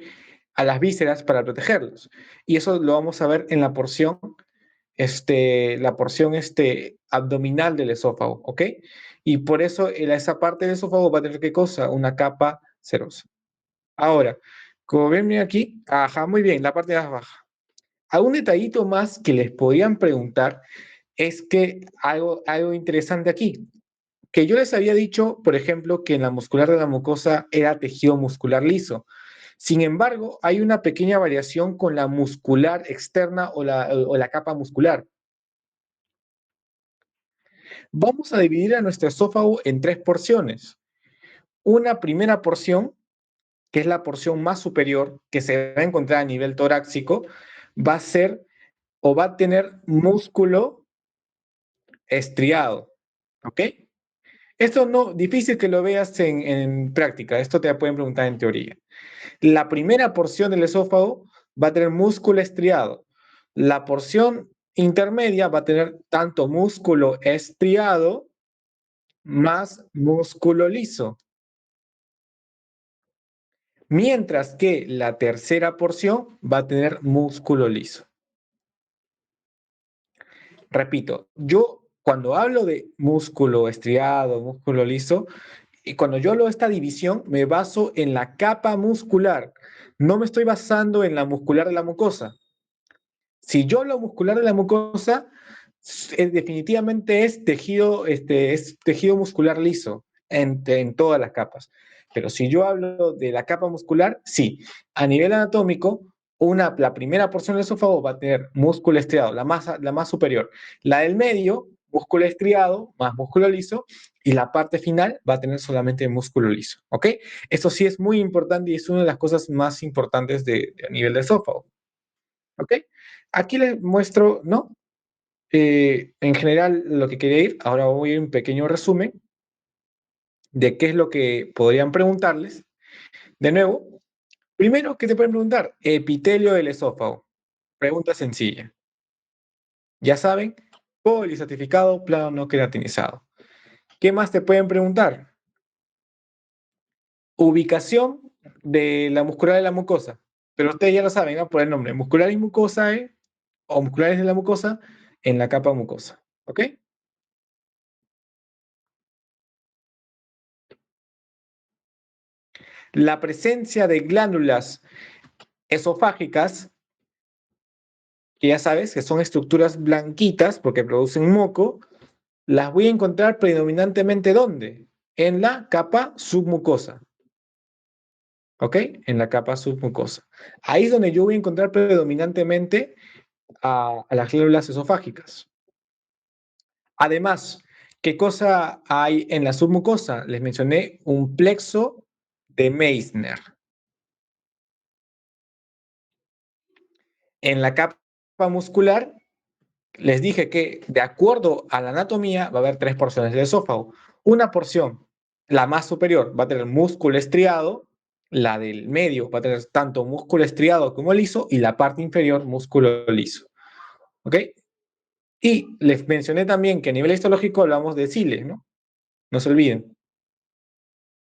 a las vísceras para protegerlos. Y eso lo vamos a ver en la porción abdominal del esófago, ¿ok? Y por eso esa parte del esófago va a tener, ¿qué cosa? Una capa serosa. Ahora, como ven aquí, ajá, muy bien, la parte más baja. Un detallito más que les podían preguntar es que algo interesante aquí, que yo les había dicho, por ejemplo, que en la muscular de la mucosa era tejido muscular liso. Sin embargo, hay una pequeña variación con la muscular externa o la capa muscular. Vamos a dividir a nuestro esófago en tres porciones. Una primera porción, que es la porción más superior, que se va a encontrar a nivel torácico, va a ser o va a tener músculo estriado, ¿ok? Esto no, difícil que lo veas en práctica, esto te pueden preguntar en teoría. La primera porción del esófago va a tener músculo estriado. La porción intermedia va a tener tanto músculo estriado más músculo liso. Mientras que la tercera porción va a tener músculo liso. Repito, yo cuando hablo de músculo estriado, músculo liso, y cuando yo hablo de esta división, me baso en la capa muscular. No me estoy basando en la muscular de la mucosa. Si yo hablo muscular de la mucosa, definitivamente es tejido muscular liso en todas las capas. Pero si yo hablo de la capa muscular, sí. A nivel anatómico, la primera porción del esófago va a tener músculo estriado, la más superior. La del medio, músculo estriado más músculo liso. y la parte final va a tener solamente músculo liso, ¿ok? Esto sí es muy importante y es una de las cosas más importantes a nivel de esófago, ¿ok? Aquí les muestro, ¿no? En general lo que quería ir, ahora voy a ir un pequeño resumen de qué es lo que podrían preguntarles. De nuevo, primero, ¿qué te pueden preguntar? Epitelio del esófago. Pregunta sencilla. Ya saben, polisacrificado, plano no queratinizado. ¿Qué más te pueden preguntar? Ubicación de la muscular de la mucosa. Pero ustedes ya lo saben, ¿no? Por el nombre. Muscular y mucosa o musculares de la mucosa en la capa mucosa. ¿Ok? La presencia de glándulas esofágicas, que ya sabes que son estructuras blanquitas porque producen moco, las voy a encontrar predominantemente ¿dónde? En la capa submucosa. ¿Ok? En la capa submucosa. Ahí es donde yo voy a encontrar predominantemente a las glándulas esofágicas. Además, ¿qué cosa hay en la submucosa? Les mencioné un plexo de Meissner. En la capa muscular, les dije que de acuerdo a la anatomía va a haber tres porciones del esófago. Una porción, la más superior, va a tener músculo estriado, la del medio va a tener tanto músculo estriado como liso y la parte inferior músculo liso. ¿Ok? Y les mencioné también que a nivel histológico hablamos de ciles, ¿no? No se olviden.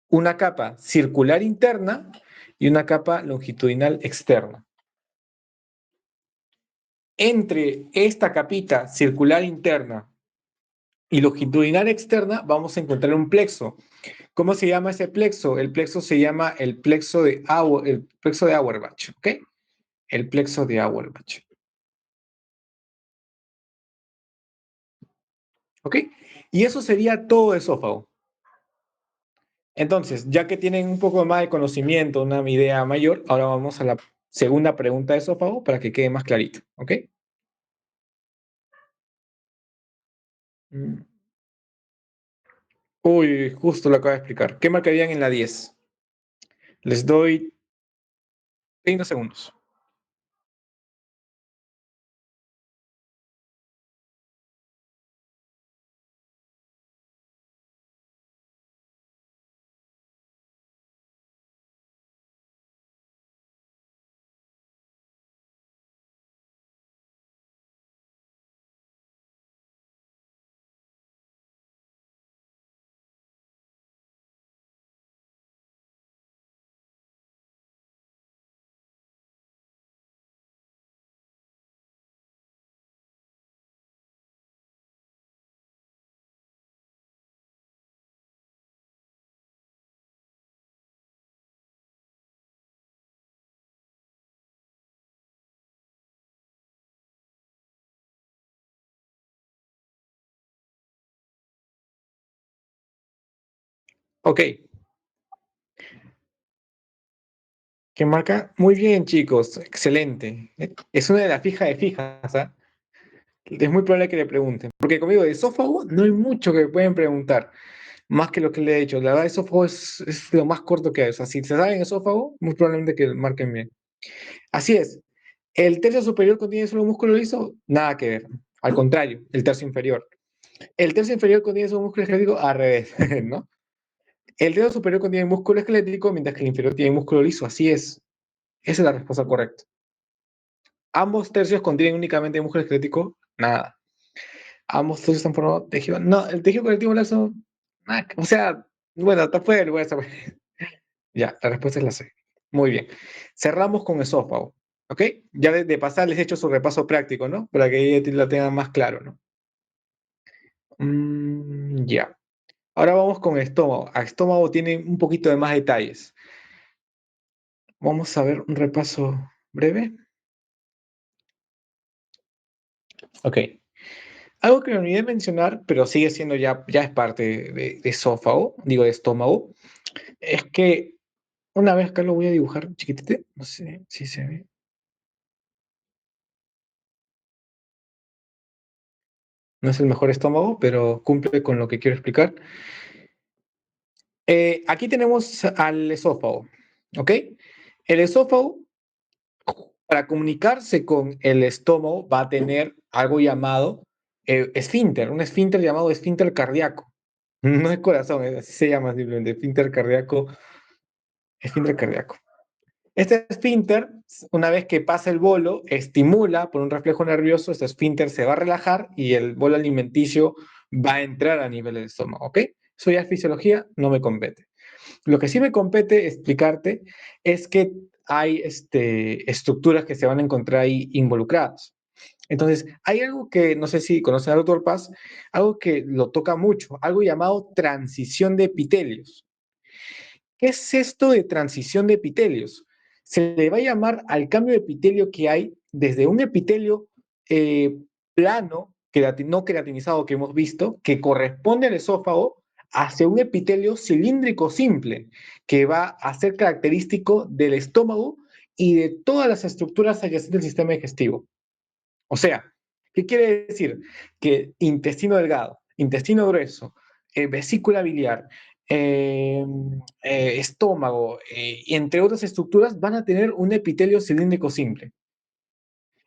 Una capa circular interna y una capa longitudinal externa. Entre esta capita circular interna y longitudinal externa vamos a encontrar un plexo. ¿Cómo se llama ese plexo? El plexo se llama el plexo de Auerbach, ¿ok? El plexo de Auerbach, ¿ok? Y eso sería todo esófago. Entonces, ya que tienen un poco más de conocimiento, una idea mayor, ahora vamos a la segunda pregunta de esófago para que quede más clarito, ¿ok? Mm. Uy, justo lo acabo de explicar. ¿Qué marcarían en la 10? Les doy 30 segundos. Ok, ¿qué marca? Muy bien, chicos, excelente. Es una de las fijas de fijas, ¿ah? Es muy probable que le pregunten. Porque conmigo de esófago no hay mucho que pueden preguntar, más que lo que le he dicho. La verdad, esófago es lo más corto que hay. O sea, si se saben esófago, muy probablemente que marquen bien. Así es. ¿El tercio superior contiene solo músculo liso? Nada que ver. Al contrario, el tercio inferior. El tercio inferior contiene solo músculo esquelético, al revés, ¿no? El tercio superior contiene músculo esquelético, mientras que el inferior tiene músculo liso. Así es. Esa es la respuesta correcta. ¿Ambos tercios contienen únicamente músculo esquelético? Nada. ¿Ambos tercios están formados de tejido? No, el tejido conectivo laxo, o sea, bueno, está fuera del lugar. Ya, la respuesta es la C. Muy bien. Cerramos con esófago. ¿Ok? Ya de pasar les he hecho su repaso práctico, ¿no? Para que lo tengan más claro, ¿no? Ya. Ahora vamos con estómago. A estómago tiene un poquito de más detalles. Vamos a ver un repaso breve. Ok. Algo que me olvidé mencionar, pero sigue siendo ya es parte de esófago, digo de estómago, es que una vez acá lo voy a dibujar chiquitito, no sé si se ve. No es el mejor estómago, pero cumple con lo que quiero explicar. Aquí tenemos al esófago, ¿ok? El esófago, para comunicarse con el estómago, va a tener algo llamado esfínter, un esfínter llamado esfínter cardíaco. No es corazón, así se llama simplemente, esfínter cardíaco, esfínter cardíaco. Este esfínter, una vez que pasa el bolo, estimula por un reflejo nervioso, este esfínter se va a relajar y el bolo alimenticio va a entrar a nivel del estómago, ¿ok? Eso ya es fisiología, no me compete. Lo que sí me compete explicarte es que hay estructuras que se van a encontrar ahí involucradas. Entonces, hay algo que, no sé si conoces al doctor Paz, algo que lo toca mucho, algo llamado transición de epitelios. ¿Qué es esto de transición de epitelios? Se le va a llamar al cambio de epitelio que hay desde un epitelio eh, plano, no queratinizado que hemos visto, que corresponde al esófago, hacia un epitelio cilíndrico simple, que va a ser característico del estómago y de todas las estructuras adyacentes del sistema digestivo. O sea, ¿qué quiere decir? Que intestino delgado, intestino grueso, vesícula biliar, eh, estómago, y entre otras estructuras, van a tener un epitelio cilíndrico simple.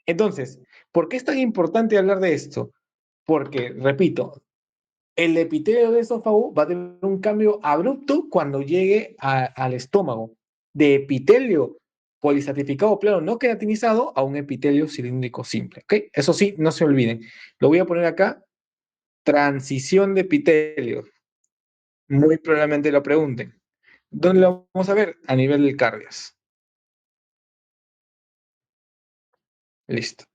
Entonces, ¿por qué es tan importante hablar de esto? Porque, repito, el epitelio del esófago va a tener un cambio abrupto cuando llegue al estómago, de epitelio polisacrificado plano no queratinizado a un epitelio cilíndrico simple. ¿Ok? Eso sí, no se olviden. Lo voy a poner acá, transición de epitelio. Muy probablemente lo pregunten. ¿Dónde lo vamos a ver? A nivel del cardias. Listo.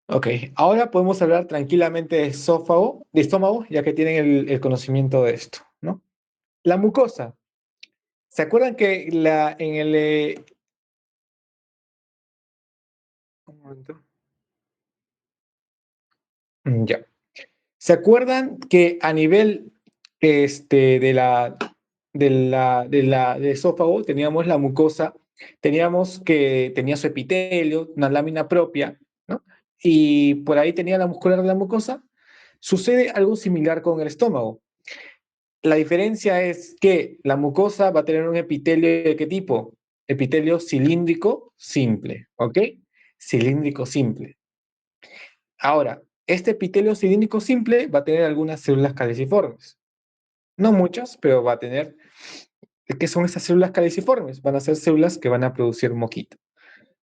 Ok, ahora podemos hablar tranquilamente de estómago, ya que tienen el conocimiento de esto, ¿no? La mucosa. ¿Se acuerdan que en el... un momento. Ya. ¿Se acuerdan que a nivel del esófago teníamos la mucosa, teníamos que tenía su epitelio, una lámina propia, ¿no? Y por ahí tenía la muscular de la mucosa? Sucede algo similar con el estómago. La diferencia es que la mucosa va a tener un epitelio de qué tipo? Epitelio cilíndrico simple, ¿ok? Cilíndrico simple. Ahora, este epitelio cilíndrico simple va a tener algunas células caliciformes. No muchas, pero va a tener. ¿Qué son estas células caliciformes? Van a ser células que van a producir moquito.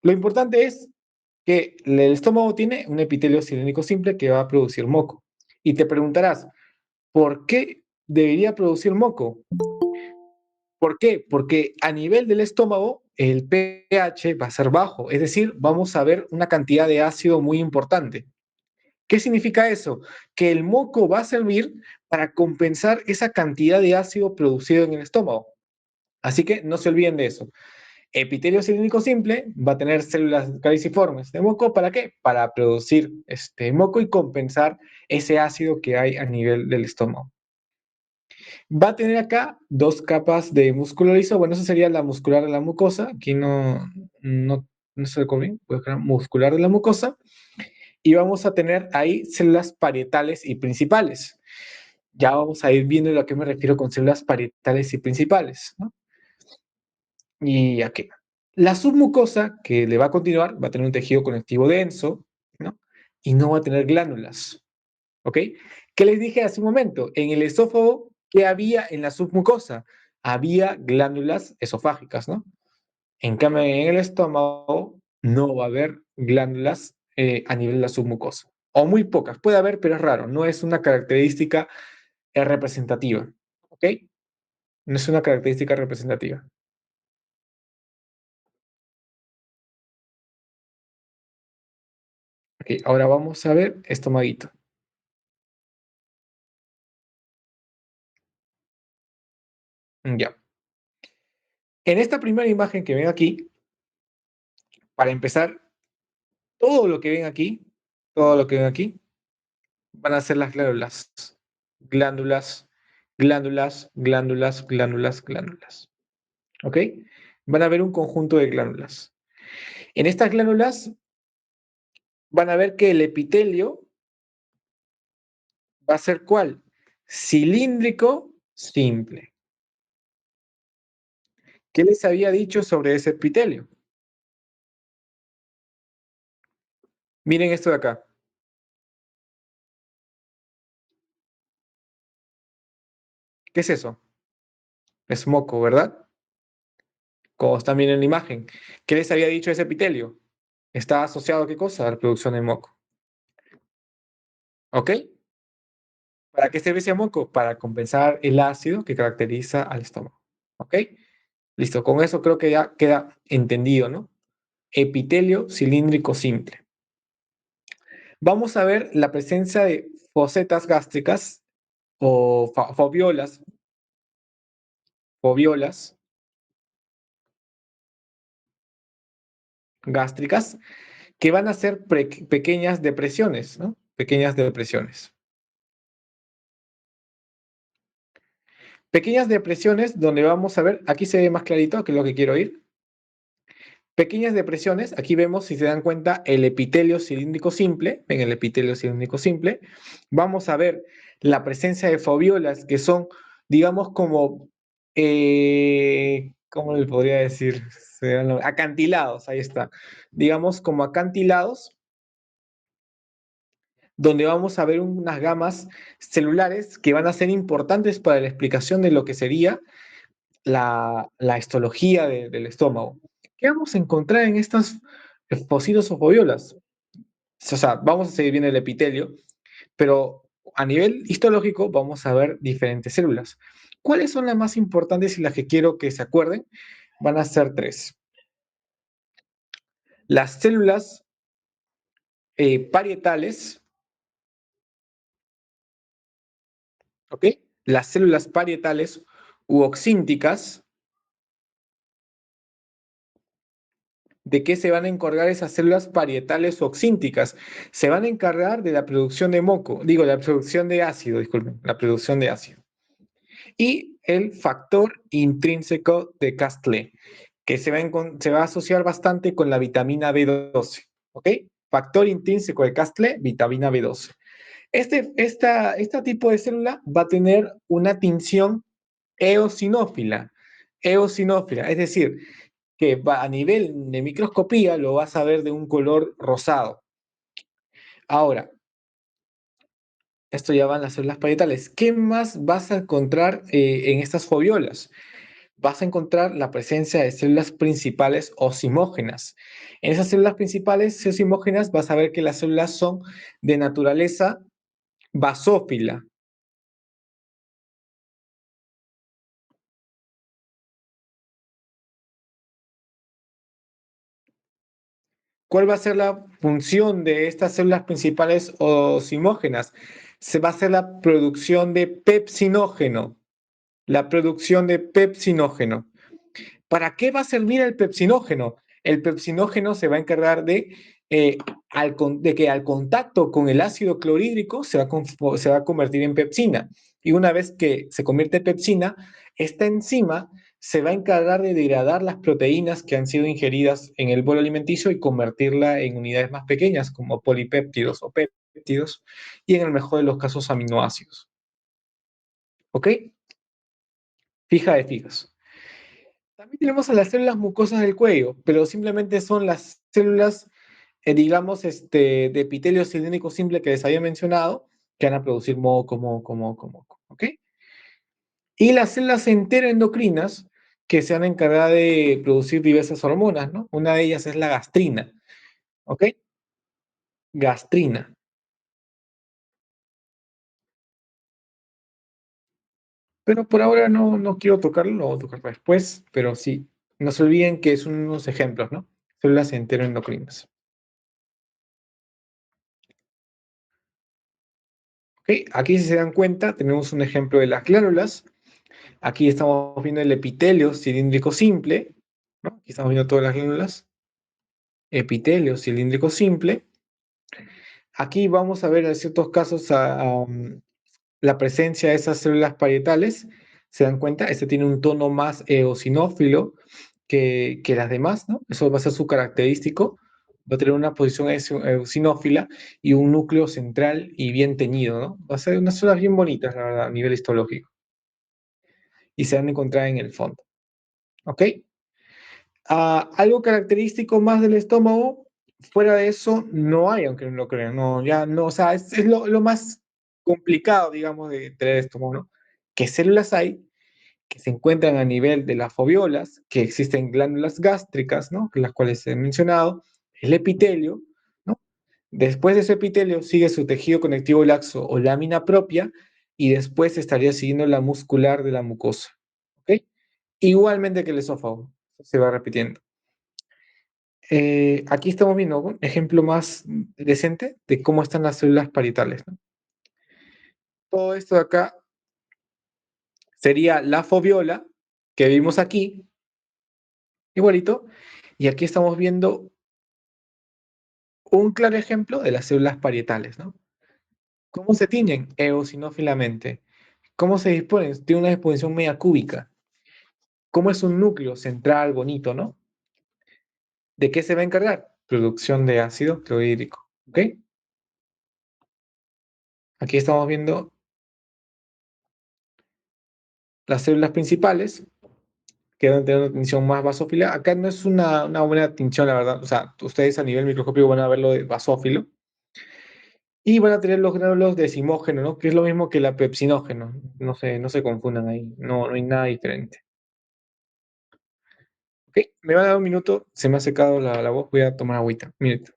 Lo importante es que el estómago tiene un epitelio cilíndrico simple que va a producir moco. Y te preguntarás, ¿por qué debería producir moco? ¿Por qué? Porque a nivel del estómago el pH va a ser bajo, es decir, vamos a ver una cantidad de ácido muy importante. ¿Qué significa eso? Que el moco va a servir para compensar esa cantidad de ácido producido en el estómago. Así que no se olviden de eso. Epitelio cilíndrico simple va a tener células caliciformes de moco. ¿Para qué? Para producir este moco y compensar ese ácido que hay a nivel del estómago. Va a tener acá dos capas de músculo liso. Bueno, eso sería la muscular de la mucosa. Aquí no se lo bien. Voy a dejar muscular de la mucosa. Y vamos a tener ahí células parietales y principales. Ya vamos a ir viendo a lo que me refiero con células parietales y principales, ¿no? Y aquí. La submucosa, que le va a continuar, va a tener un tejido conectivo denso, ¿no? Y no va a tener glándulas, ¿ok? ¿Qué les dije hace un momento? En el esófago, ¿qué había en la submucosa? Había glándulas esofágicas, ¿no? En cambio, en el estómago no va a haber glándulas a nivel de la submucosa. O muy pocas. Puede haber, pero es raro. No es una característica representativa. ¿Ok? No es una característica representativa. Ok, ahora vamos a ver estomaguito. Ya. En esta primera imagen que ven aquí, para empezar, todo lo que ven aquí, todo lo que ven aquí, van a ser las glándulas. Glándulas, glándulas, glándulas, glándulas, glándulas. ¿Ok? Van a ver un conjunto de glándulas. En estas glándulas van a ver que el epitelio va a ser ¿cuál? Cilíndrico simple. ¿Qué les había dicho sobre ese epitelio? Miren esto de acá. ¿Qué es eso? Es moco, ¿verdad? Como están viendo en la imagen. ¿Qué les había dicho ese epitelio? ¿Está asociado a qué cosa? A la producción de moco. ¿Ok? ¿Para qué sirve ese moco? Para compensar el ácido que caracteriza al estómago. ¿Ok? Listo, con eso creo que ya queda entendido, ¿no? Epitelio cilíndrico simple. Vamos a ver la presencia de fosetas gástricas o fobiolas gástricas que van a ser pequeñas depresiones, ¿no? Pequeñas depresiones. Pequeñas depresiones donde vamos a ver, aquí se ve más clarito que es lo que quiero ir. Pequeñas depresiones, aquí vemos, si se dan cuenta, el epitelio cilíndrico simple, ven el epitelio cilíndrico simple. Vamos a ver la presencia de fobiolas que son, digamos, como, ¿cómo le podría decir? Acantilados, ahí está. Digamos, como acantilados, donde vamos a ver unas gamas celulares que van a ser importantes para la explicación de lo que sería la histología del estómago. ¿Qué vamos a encontrar en estas focitos o fobiolas? O sea, vamos a seguir viendo el epitelio, pero a nivel histológico vamos a ver diferentes células. ¿Cuáles son las más importantes y las que quiero que se acuerden? Van a ser tres. Las células parietales, ¿ok? Las células parietales u oxínticas. ¿De qué se van a encargar esas células parietales o oxínticas? Se van a encargar de la producción de moco, digo, la producción de ácido, disculpen, la producción de ácido. Y el factor intrínseco de Castle, que se va a asociar bastante con la vitamina B12, ¿ok? Factor intrínseco de Castle, vitamina B12. Este tipo de célula va a tener una tinción eosinófila, eosinófila, es decir, que va a nivel de microscopía lo vas a ver de un color rosado. Ahora, esto ya van las células parietales. ¿Qué más vas a encontrar en estas fobiolas? Vas a encontrar la presencia de células principales osimógenas. En esas células principales osimógenas vas a ver que las células son de naturaleza basófila. ¿Cuál va a ser la función de estas células principales osimógenas? Se va a hacer la producción de pepsinógeno. La producción de pepsinógeno. ¿Para qué va a servir el pepsinógeno? El pepsinógeno se va a encargar de que al contacto con el ácido clorhídrico se va a convertir en pepsina. Y una vez que se convierte en pepsina, esta enzima se va a encargar de degradar las proteínas que han sido ingeridas en el bolo alimenticio y convertirla en unidades más pequeñas, como polipéptidos o péptidos, y en el mejor de los casos aminoácidos. ¿Ok? Fija de fijas. También tenemos a las células mucosas del cuello, pero simplemente son las células, digamos, de epitelio cilíndrico simple que les había mencionado, que van a producir moco, ¿ok? Y las células enteroendocrinas, que se van a encargar de producir diversas hormonas, ¿no? Una de ellas es la gastrina, ¿ok? Gastrina. Pero por ahora no quiero tocarlo, lo voy a tocar después, pero sí, no se olviden que son unos ejemplos, ¿no? Células enteroendocrinas. ¿Ok? Aquí, si se dan cuenta, tenemos un ejemplo de las glándulas. Aquí estamos viendo el epitelio cilíndrico simple, ¿no? Aquí estamos viendo todas las glándulas. Epitelio cilíndrico simple. Aquí vamos a ver en ciertos casos la presencia de esas células parietales. ¿Se dan cuenta? Este tiene un tono más eosinófilo que las demás, ¿no? Eso va a ser su característico. Va a tener una posición eosinófila y un núcleo central y bien teñido, ¿no? Va a ser unas células bien bonitas, la verdad, a nivel histológico. y se van a encontrar en el fondo. ¿Ok? Algo característico más del estómago, fuera de eso, no hay, aunque no lo crean, no, ya no, o sea, es lo más complicado, digamos, de tener estómago, ¿no? ¿Qué células hay? Que se encuentran a nivel de las foviolas, que existen glándulas gástricas, ¿no? Que las cuales he mencionado, el epitelio, ¿no? Después de ese epitelio sigue su tejido conectivo laxo o lámina propia y después estaría siguiendo la muscular de la mucosa, ¿ok? Igualmente que el esófago, se va repitiendo. Aquí estamos viendo un ejemplo más decente de cómo están las células parietales, ¿no? Todo esto de acá sería la foviola que vimos aquí, igualito, y aquí estamos viendo un claro ejemplo de las células parietales, ¿no? ¿Cómo se tiñen? Eosinófilamente. ¿Cómo se disponen? Tiene una disposición media cúbica. ¿Cómo es un núcleo central bonito, ¿no? ¿De qué se va a encargar? Producción de ácido clorhídrico. ¿Ok? Aquí estamos viendo las células principales que van a tener una tinción más basófila. Acá no es una buena tinción, la verdad. O sea, ustedes a nivel microscópico van a verlo de basófilo. Y van a tener los gránulos decimógeno, ¿no? Que es lo mismo que la pepsinógeno. No se confundan ahí. No, no hay nada diferente. Ok, me va a dar un minuto. Se me ha secado la voz. Voy a tomar agüita. Minuto.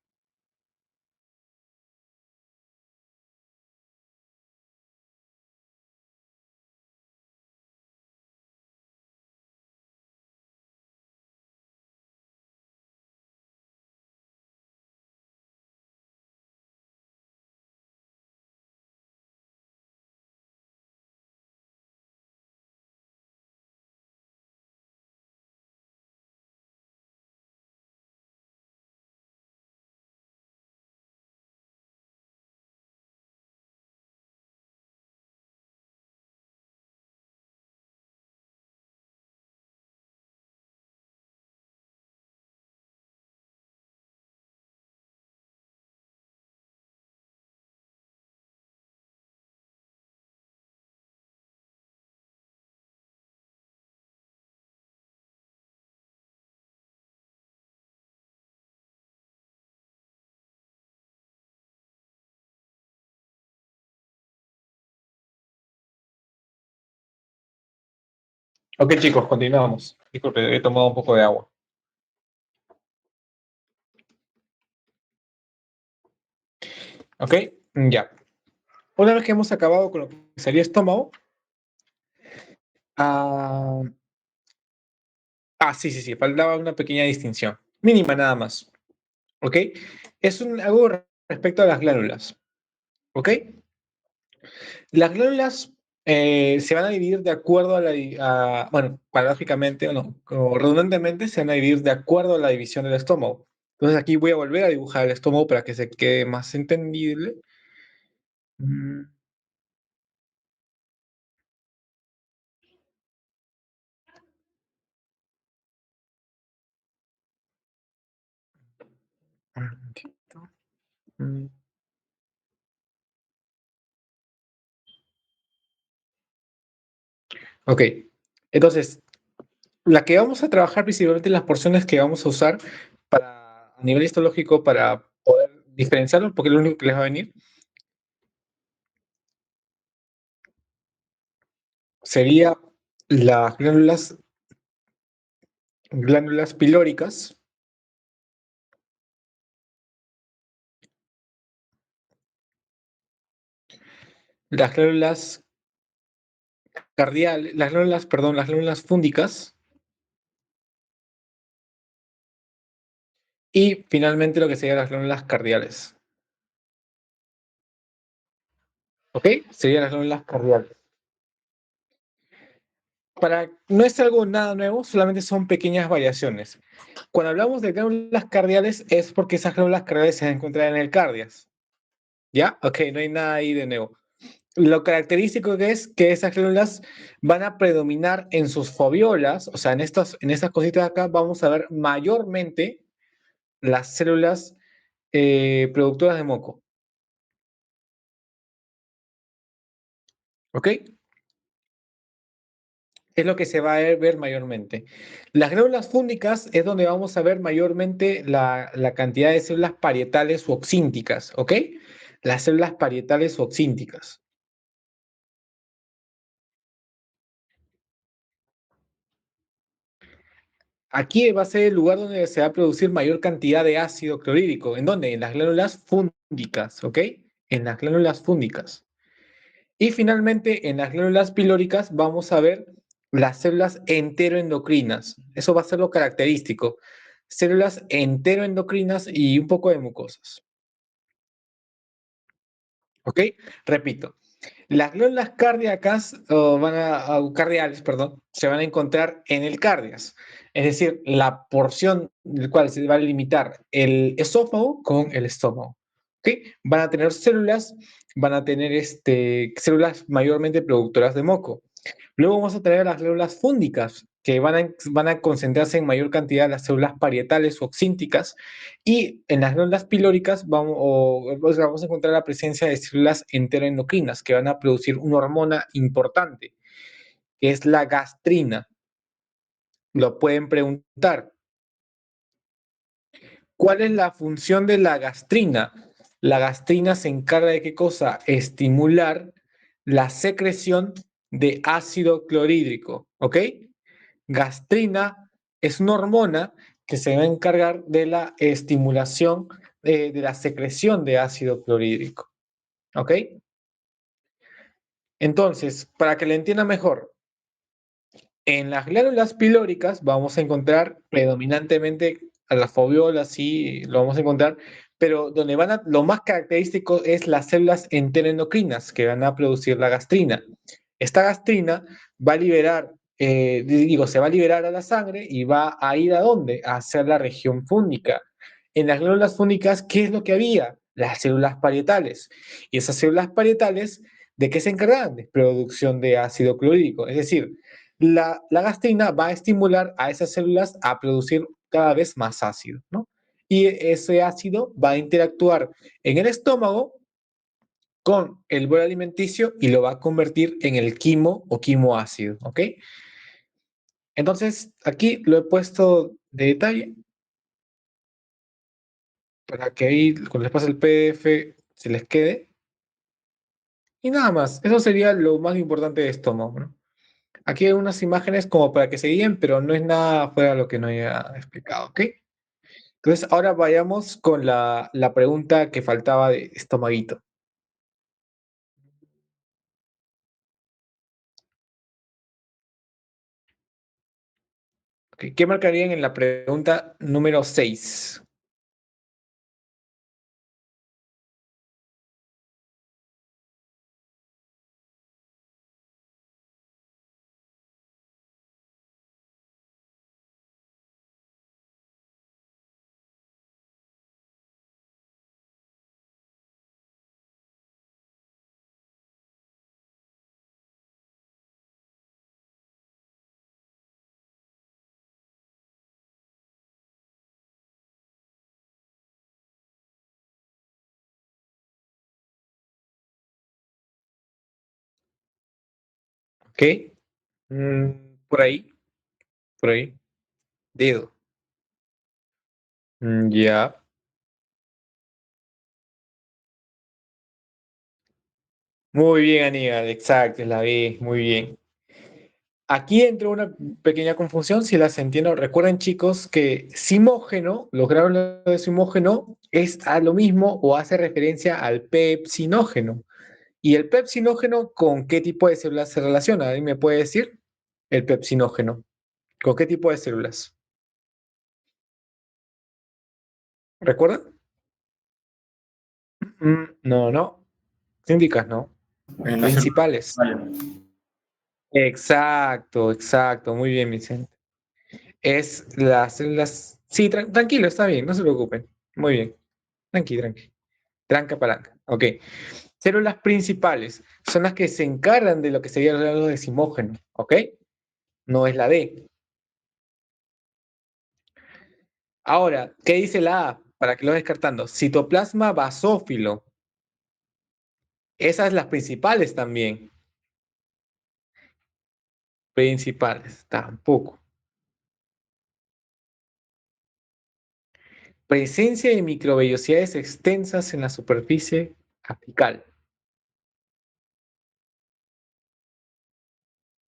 Ok, chicos, continuamos. Disculpe, he tomado un poco de agua. Ok, ya. Una vez que hemos acabado con lo que sería estómago. Ah, sí, sí, sí. Faltaba una pequeña distinción. Mínima nada más. ¿Ok? Es algo respecto a las glándulas. ¿Ok? Las glándulas se van a dividir de acuerdo bueno, paradójicamente o redundantemente, se van a dividir de acuerdo a la división del estómago. Entonces aquí voy a volver a dibujar el estómago para que se quede más entendible. Mm, un momentito. Mm, Ok, entonces, la que vamos a trabajar principalmente las porciones que vamos a usar a nivel histológico para poder diferenciarlos, porque es lo único que les va a venir, sería las glándulas pilóricas, las glándulas cardiales, perdón, las glándulas fúndicas y finalmente lo que serían las glándulas cardiales. ¿Ok? Serían las glándulas cardiales. No es algo nada nuevo, solamente son pequeñas variaciones. Cuando hablamos de glándulas cardiales es porque esas glándulas cardiales se encuentran en el cardias. ¿Ya? Ok, no hay nada ahí de nuevo. Lo característico que es que esas glándulas van a predominar en sus foviolas, o sea, en estas cositas de acá vamos a ver mayormente las células productoras de moco. ¿Ok? Es lo que se va a ver mayormente. Las glándulas fúngicas es donde vamos a ver mayormente la cantidad de células parietales o oxínticas, ¿ok? Las células parietales o oxínticas. Aquí va a ser el lugar donde se va a producir mayor cantidad de ácido clorhídrico. ¿En dónde? En las glándulas fúngicas, ¿ok? En las glándulas fúngicas. Y finalmente, en las glándulas pilóricas vamos a ver las células enteroendocrinas. Eso va a ser lo característico. Células enteroendocrinas y un poco de mucosas. ¿Ok? Repito. Las glándulas cardíacas, cardiales, perdón, se van a encontrar en el cardias. Es decir, la porción del cual se va a limitar el esófago con el estómago. ¿Ok? Van a tener células, van a tener células mayormente productoras de moco. Luego vamos a tener las glándulas fúngicas, que van a concentrarse en mayor cantidad las células parietales o oxínticas, y en las glándulas pilóricas vamos a encontrar la presencia de células enteroendocrinas, que van a producir una hormona importante, que es la gastrina. Lo pueden preguntar. ¿Cuál es la función de la gastrina? La gastrina se encarga de qué cosa? Estimular la secreción de ácido clorhídrico, ¿ok? Gastrina es una hormona que se va a encargar de la estimulación de la secreción de ácido clorhídrico. ¿Ok? Entonces, para que le entienda mejor, en las glándulas pilóricas vamos a encontrar predominantemente a las fobiolas, sí, lo vamos a encontrar, pero lo más característico es las células enteroendocrinas que van a producir la gastrina. Esta gastrina va a liberar, se va a liberar a la sangre y va a ir ¿a dónde? A hacer la región fúngica. En las glándulas fúngicas, ¿qué es lo que había? Las células parietales. Y esas células parietales, ¿de qué se encargan? De producción de ácido clorhídrico. Es decir, la gastrina va a estimular a esas células a producir cada vez más ácido, ¿no? Y ese ácido va a interactuar en el estómago con el bolo alimenticio y lo va a convertir en el quimo o quimoácido, ¿ok? Entonces, aquí lo he puesto de detalle para que ahí, cuando les pase el PDF, se les quede. Y nada más, eso sería lo más importante de estómago, ¿no? Aquí hay unas imágenes como para que se guíen, pero no es nada fuera de lo que no haya explicado, ¿ok? Entonces, ahora vayamos con la pregunta que faltaba de estomaguito. Ok, ¿qué marcarían en la pregunta número 6? ¿Ok? Por ahí, por ahí. Dedo. Ya. Muy bien, Aníbal. Exacto, la B. Muy bien. Aquí entró una pequeña confusión, si las entiendo. Recuerden, chicos, que simógeno, los gránulos de simógeno, es a lo mismo o hace referencia al pepsinógeno. ¿Y el pepsinógeno con qué tipo de células se relaciona? ¿Alguien me puede decir? El pepsinógeno. ¿Con qué tipo de células? ¿Recuerdan? No, no. Síndicas, no. En la célula. Principales. Vale. Exacto, exacto. Muy bien, Vicente. Es las células. Sí, tranquilo, está bien, no se preocupen. Muy bien. Tranqui, tranqui. Tranca palanca. Ok. Células principales son las que se encargan de lo que sería el grado de simógeno. ¿Ok? No es la D. Ahora, ¿qué dice la A? Para que lo descartando. Citoplasma basófilo. Esas las principales también. Principales, tampoco. Presencia de microvellosidades extensas en la superficie apical.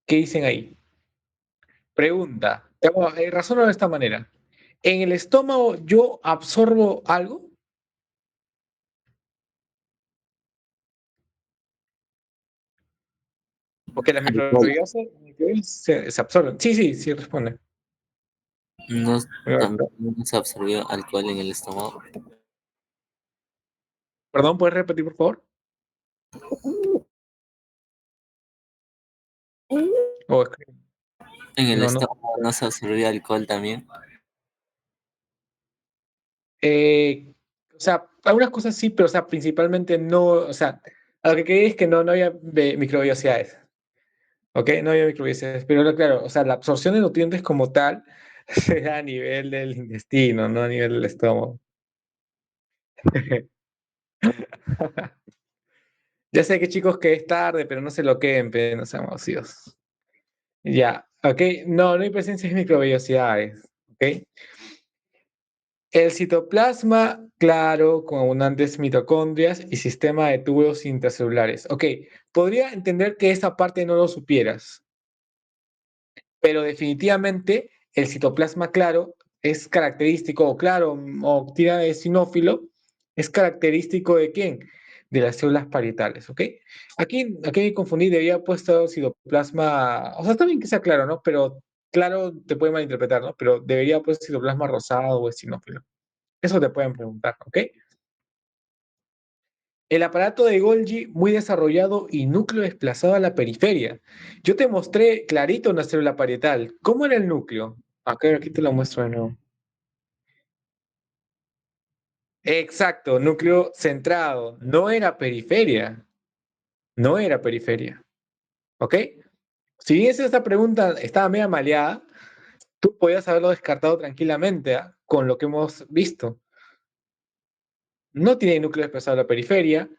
¿Qué dicen ahí? Pregunta. Razón de esta manera. ¿En el estómago yo absorbo algo? Porque las Alcohol. microvellosidades se absorben. Sí, sí, sí, responde. No, Perdón, también no se absorbió alcohol en el estómago. ¿puedes repetir, por favor? O es que En el no, no. estómago no se absorbió alcohol también. Eh, o sea, algunas cosas sí, pero o sea, principalmente no. O sea, a lo que quería es que no había microvellosidades. ¿Ok? No había microvellosidades. Pero claro, o sea, la absorción de nutrientes como tal se da a nivel del intestino, no a nivel del estómago. Ya sé que chicos que es tarde, pero no se lo queden, pero no sean ocios. Ya, ok. No, no hay presencia de microvellosidades. Ok. El citoplasma, claro, con abundantes mitocondrias y sistema de túbulos intracelulares. Ok, podría entender que esa parte no lo supieras, pero definitivamente el citoplasma claro es característico, o claro, o tira de sinófilo, es característico de quién? De las células parietales, ¿ok? Aquí me confundí, debía haber puesto citoplasma, o sea, está bien que sea claro, ¿no? Pero claro te puede malinterpretar, ¿no? Pero debería haber puesto citoplasma rosado o esinófilo. Eso te pueden preguntar, ¿ok? El aparato de Golgi muy desarrollado y núcleo desplazado a la periferia. Yo te mostré clarito una célula parietal. ¿Cómo era el núcleo? Acá, aquí te lo muestro de nuevo. Exacto, núcleo centrado. No era periferia. No era periferia. ¿Ok? Si bien esta pregunta estaba media maleada, tú podías haberlo descartado tranquilamente, ¿ah? Con lo que hemos visto. No tiene núcleo desplazado a la periferia.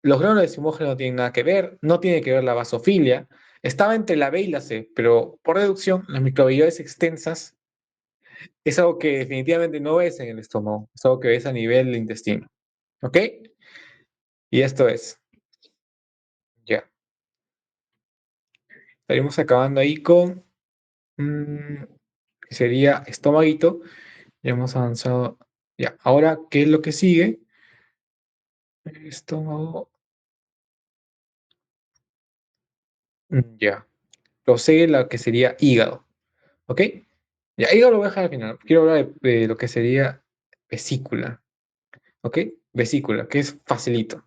Los granos de simógeno no tienen nada que ver, no tiene que ver la basofilia. Estaba entre la B y la C, pero por deducción, las microvellosidades extensas es algo que definitivamente no ves en el estómago, es algo que ves a nivel del intestino. ¿Ok? Y esto es, ya. Estaríamos acabando ahí con, que sería estomaguito. Ya hemos avanzado. Ya, ahora, ¿qué es lo que sigue? Estómago. Ya. Lo sigue lo que sería hígado. ¿Ok? Ya, hígado lo voy a dejar al final. Quiero hablar de lo que sería vesícula. ¿Ok? Vesícula, que es facilito.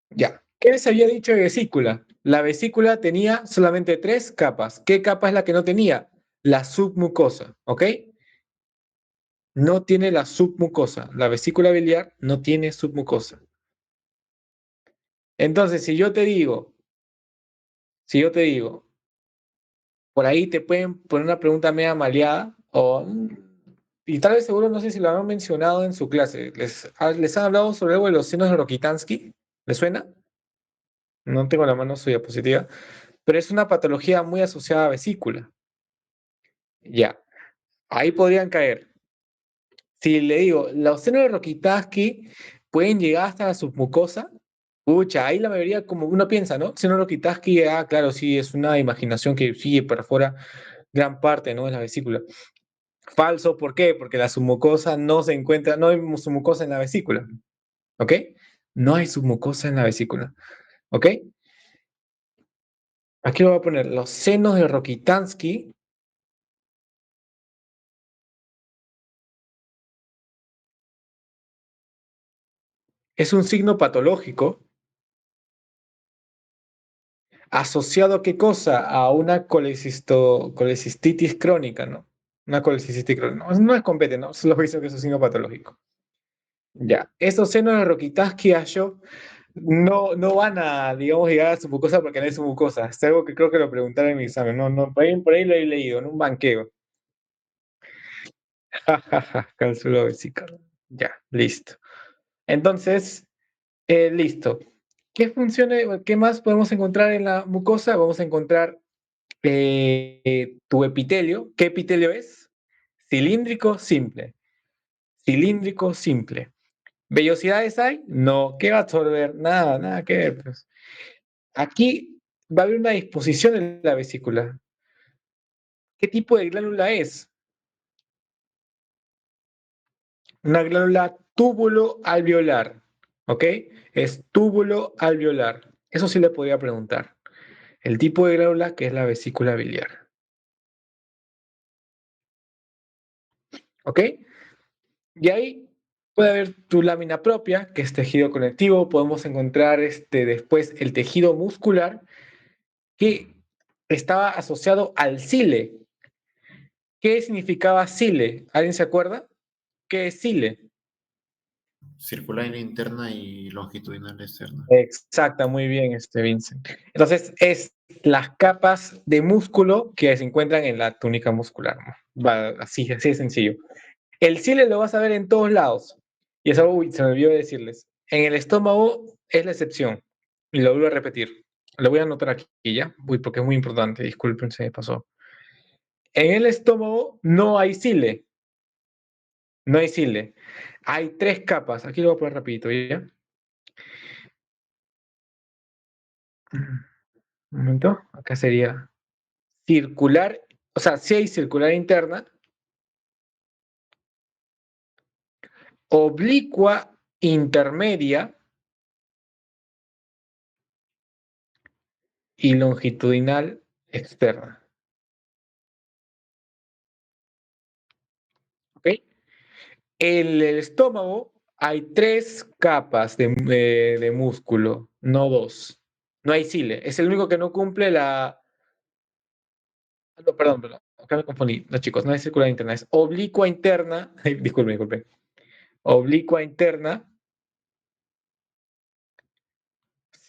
Ya. ¿Qué les había dicho de vesícula? La vesícula tenía solamente tres capas. ¿Qué capa es la que no tenía? La submucosa. ¿Ok? No tiene la submucosa. La vesícula biliar no tiene submucosa. Entonces, si yo te digo, por ahí te pueden poner una pregunta media maleada y tal vez seguro no sé si lo han mencionado en su clase. ¿Les han hablado sobre algo de los senos de Rokitansky? ¿Les suena? No tengo la mano su diapositiva, pero es una patología muy asociada a vesícula. Ya, ahí podrían caer. Si le digo, los senos de Rokitansky pueden llegar hasta la submucosa, pucha, ahí la mayoría, como uno piensa, ¿no? Seno de Rokitansky, claro, sí, es una imaginación que sigue perfora gran parte, ¿no? De la vesícula. Falso, ¿por qué? Porque la submucosa no se encuentra, no hay submucosa en la vesícula, ¿ok? No hay submucosa en la vesícula, ¿ok? Aquí lo voy a poner, los senos de Rokitansky es un signo patológico asociado a qué cosa? A una colecistitis crónica, ¿no? Una colecistitis crónica. No, no es compete, ¿no? Solo dice que es un signo patológico. Ya, estos senos de Rokitansky Asho no van a, digamos, llegar a su mucosa porque no es su mucosa. Es algo que creo que lo preguntaron en mi examen. No, no, por ahí lo he leído, en un banqueo. Cálculo vesical. Ya, listo. Entonces, listo. ¿Qué funciones, qué más podemos encontrar en la mucosa? Vamos a encontrar Tu epitelio, ¿qué epitelio es? Cilíndrico simple. Cilíndrico simple. ¿Vellosidades hay? No. ¿Qué va a absorber? Nada, nada que ver, pues. Aquí va a haber una disposición en la vesícula. ¿Qué tipo de glánula es? Una glándula túbulo alveolar. ¿Ok? Es túbulo alveolar. Eso sí le podría preguntar. El tipo de glándula que es la vesícula biliar. ¿Ok? Y ahí puede haber tu lámina propia, que es tejido conectivo. Podemos encontrar después el tejido muscular que estaba asociado al cile. ¿Qué significaba cile? ¿Alguien se acuerda? ¿Qué es cile? Circular interna y longitudinal externa. Exacta, muy bien, Vincent. Entonces, es las capas de músculo que se encuentran en la túnica muscular, ¿no? Va, así, así de sencillo. El cile lo vas a ver en todos lados. Y eso, uy, se me olvidó decirles. En el estómago es la excepción. Y lo vuelvo a repetir. Lo voy a anotar aquí ya, uy, porque es muy importante. Disculpen, se me pasó. En el estómago no hay cile. No hay cile. Hay tres capas. Aquí lo voy a poner rapidito, ¿ya? Un momento. Acá sería circular, o sea, si hay circular interna, oblicua intermedia y longitudinal externa. ¿Ok? En el estómago hay tres capas de músculo, no dos. No hay cile. Es el único que no cumple la. No, perdón, perdón. Acá me confundí. No, chicos, no es circular interna, es oblicua interna. Disculpen, disculpen. Oblicua interna,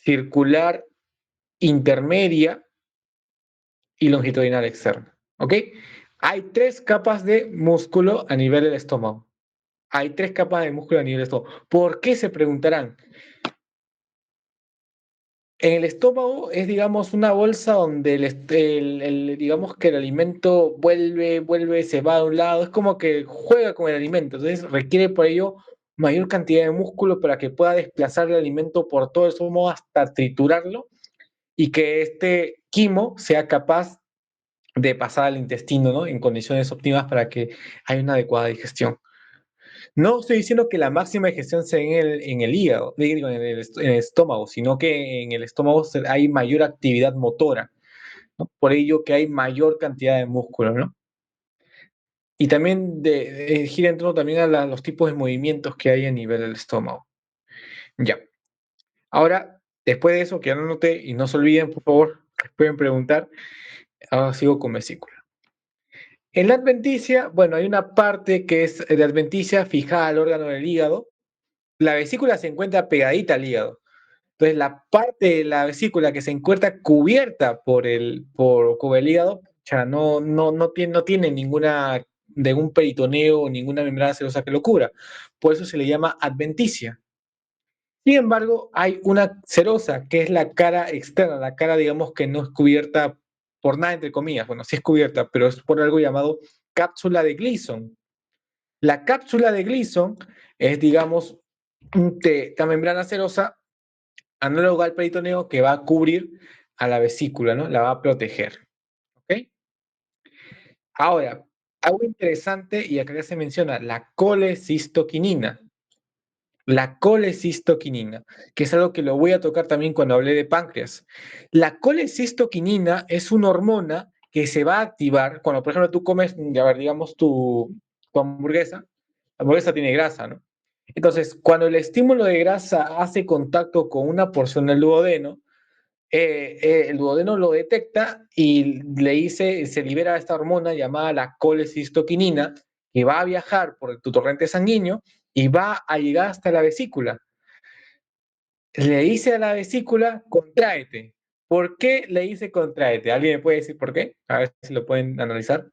circular intermedia y longitudinal externa. ¿Ok? Hay tres capas de músculo a nivel del estómago. Hay tres capas de músculo a nivel del estómago. ¿Por qué se preguntarán? En el estómago es, digamos, una bolsa donde digamos que el alimento vuelve, se va de un lado. Es como que juega con el alimento. Entonces requiere por ello mayor cantidad de músculo para que pueda desplazar el alimento por todo el estómago hasta triturarlo y que este quimo sea capaz de pasar al intestino, ¿no? En condiciones óptimas para que haya una adecuada digestión. No estoy diciendo que la máxima digestión sea en el hígado, digo, en el estómago, sino que en el estómago hay mayor actividad motora, ¿no? Por ello que hay mayor cantidad de músculo, ¿no? Y también gira en torno también a los tipos de movimientos que hay a nivel del estómago. Ya. Ahora, después de eso, que ya no noté, y no se olviden, por favor, pueden preguntar, ahora sigo con vesícula. En la adventicia, bueno, hay una parte que es de adventicia fijada al órgano del hígado. La vesícula se encuentra pegadita al hígado. Entonces, la parte de la vesícula que se encuentra cubierta por el hígado, ya no tiene ningún peritoneo o ninguna membrana serosa que lo cubra. Por eso se le llama adventicia. Sin embargo, hay una serosa que es la cara externa, la cara, digamos, que no es cubierta por nada, entre comillas. Bueno, sí es cubierta, pero es por algo llamado cápsula de Gleason. La cápsula de Gleason es, digamos, una membrana serosa análoga al peritoneo que va a cubrir a la vesícula, ¿no? La va a proteger. ¿Ok? Ahora, algo interesante, y acá se menciona la colecistoquinina. La colecistoquinina, que es algo que lo voy a tocar también cuando hablé de páncreas. La colecistoquinina es una hormona que se va a activar cuando, por ejemplo, tú comes, a ver, digamos, tu hamburguesa. La hamburguesa tiene grasa, ¿no? Entonces, cuando el estímulo de grasa hace contacto con una porción del duodeno, el duodeno lo detecta y le dice, se libera esta hormona llamada la colecistoquinina, que va a viajar por tu torrente sanguíneo y va a llegar hasta la vesícula. Le dice a la vesícula, contráete. ¿Por qué le dice contráete? ¿Alguien me puede decir por qué? A ver si lo pueden analizar.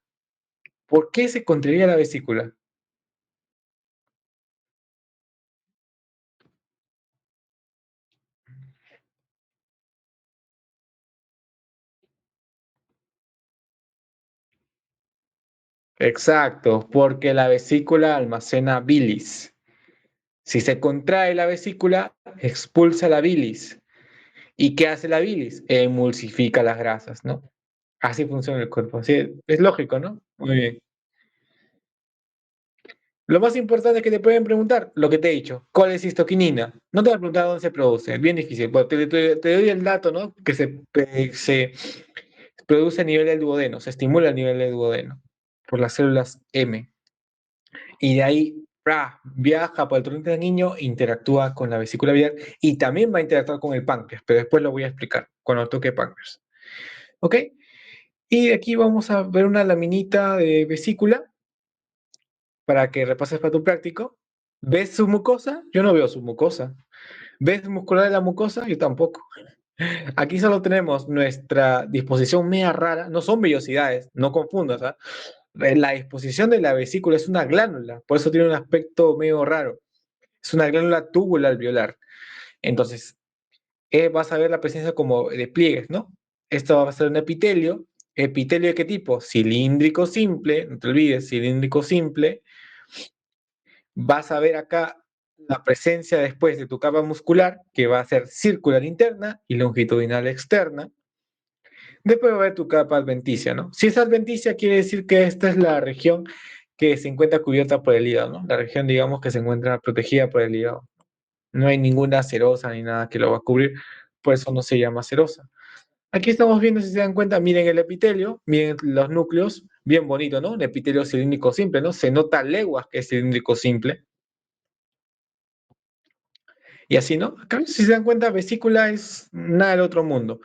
¿Por qué se contraería la vesícula? Exacto, porque la vesícula almacena bilis. Si se contrae la vesícula, expulsa la bilis. ¿Y qué hace la bilis? Emulsifica las grasas, ¿no? Así funciona el cuerpo. Así es lógico, ¿no? Muy bien. Lo más importante que te pueden preguntar, lo que te he dicho, ¿cuál es histoquinina? No te van a preguntar dónde se produce, es bien difícil. Bueno, te doy el dato, ¿no? Que se produce a nivel del duodeno, se estimula a nivel del duodeno por las células M. Y de ahí viaja por el torrente sanguíneo, interactúa con la vesícula biliar y también va a interactuar con el páncreas, pero después lo voy a explicar cuando toque páncreas. ¿Ok? Y de aquí vamos a ver una laminita de vesícula para que repases para tu práctico. ¿Ves su mucosa? Yo no veo su mucosa. ¿Ves muscular de la mucosa? Yo tampoco. Aquí solo tenemos nuestra disposición media rara, no son vellosidades, no confundas, ¿ah? La disposición de la vesícula es una glándula, por eso tiene un aspecto medio raro. Es una glándula tubular alveolar. Entonces, vas a ver la presencia como de pliegues, ¿no? Esto va a ser un epitelio. ¿Epitelio de qué tipo? Cilíndrico simple, no te olvides, cilíndrico simple. Vas a ver acá la presencia después de tu capa muscular, que va a ser circular interna y longitudinal externa. Después va a ver tu capa adventicia, ¿no? Si es adventicia, quiere decir que esta es la región que se encuentra cubierta por el hígado, ¿no? La región, digamos, que se encuentra protegida por el hígado. No hay ninguna serosa ni nada que lo va a cubrir, por eso no se llama serosa. Aquí estamos viendo, si se dan cuenta, miren el epitelio, miren los núcleos, bien bonito, ¿no? Un epitelio cilíndrico simple, ¿no? Se nota a leguas que es cilíndrico simple. Y así, ¿no? Acá, si se dan cuenta, vesícula es nada del otro mundo.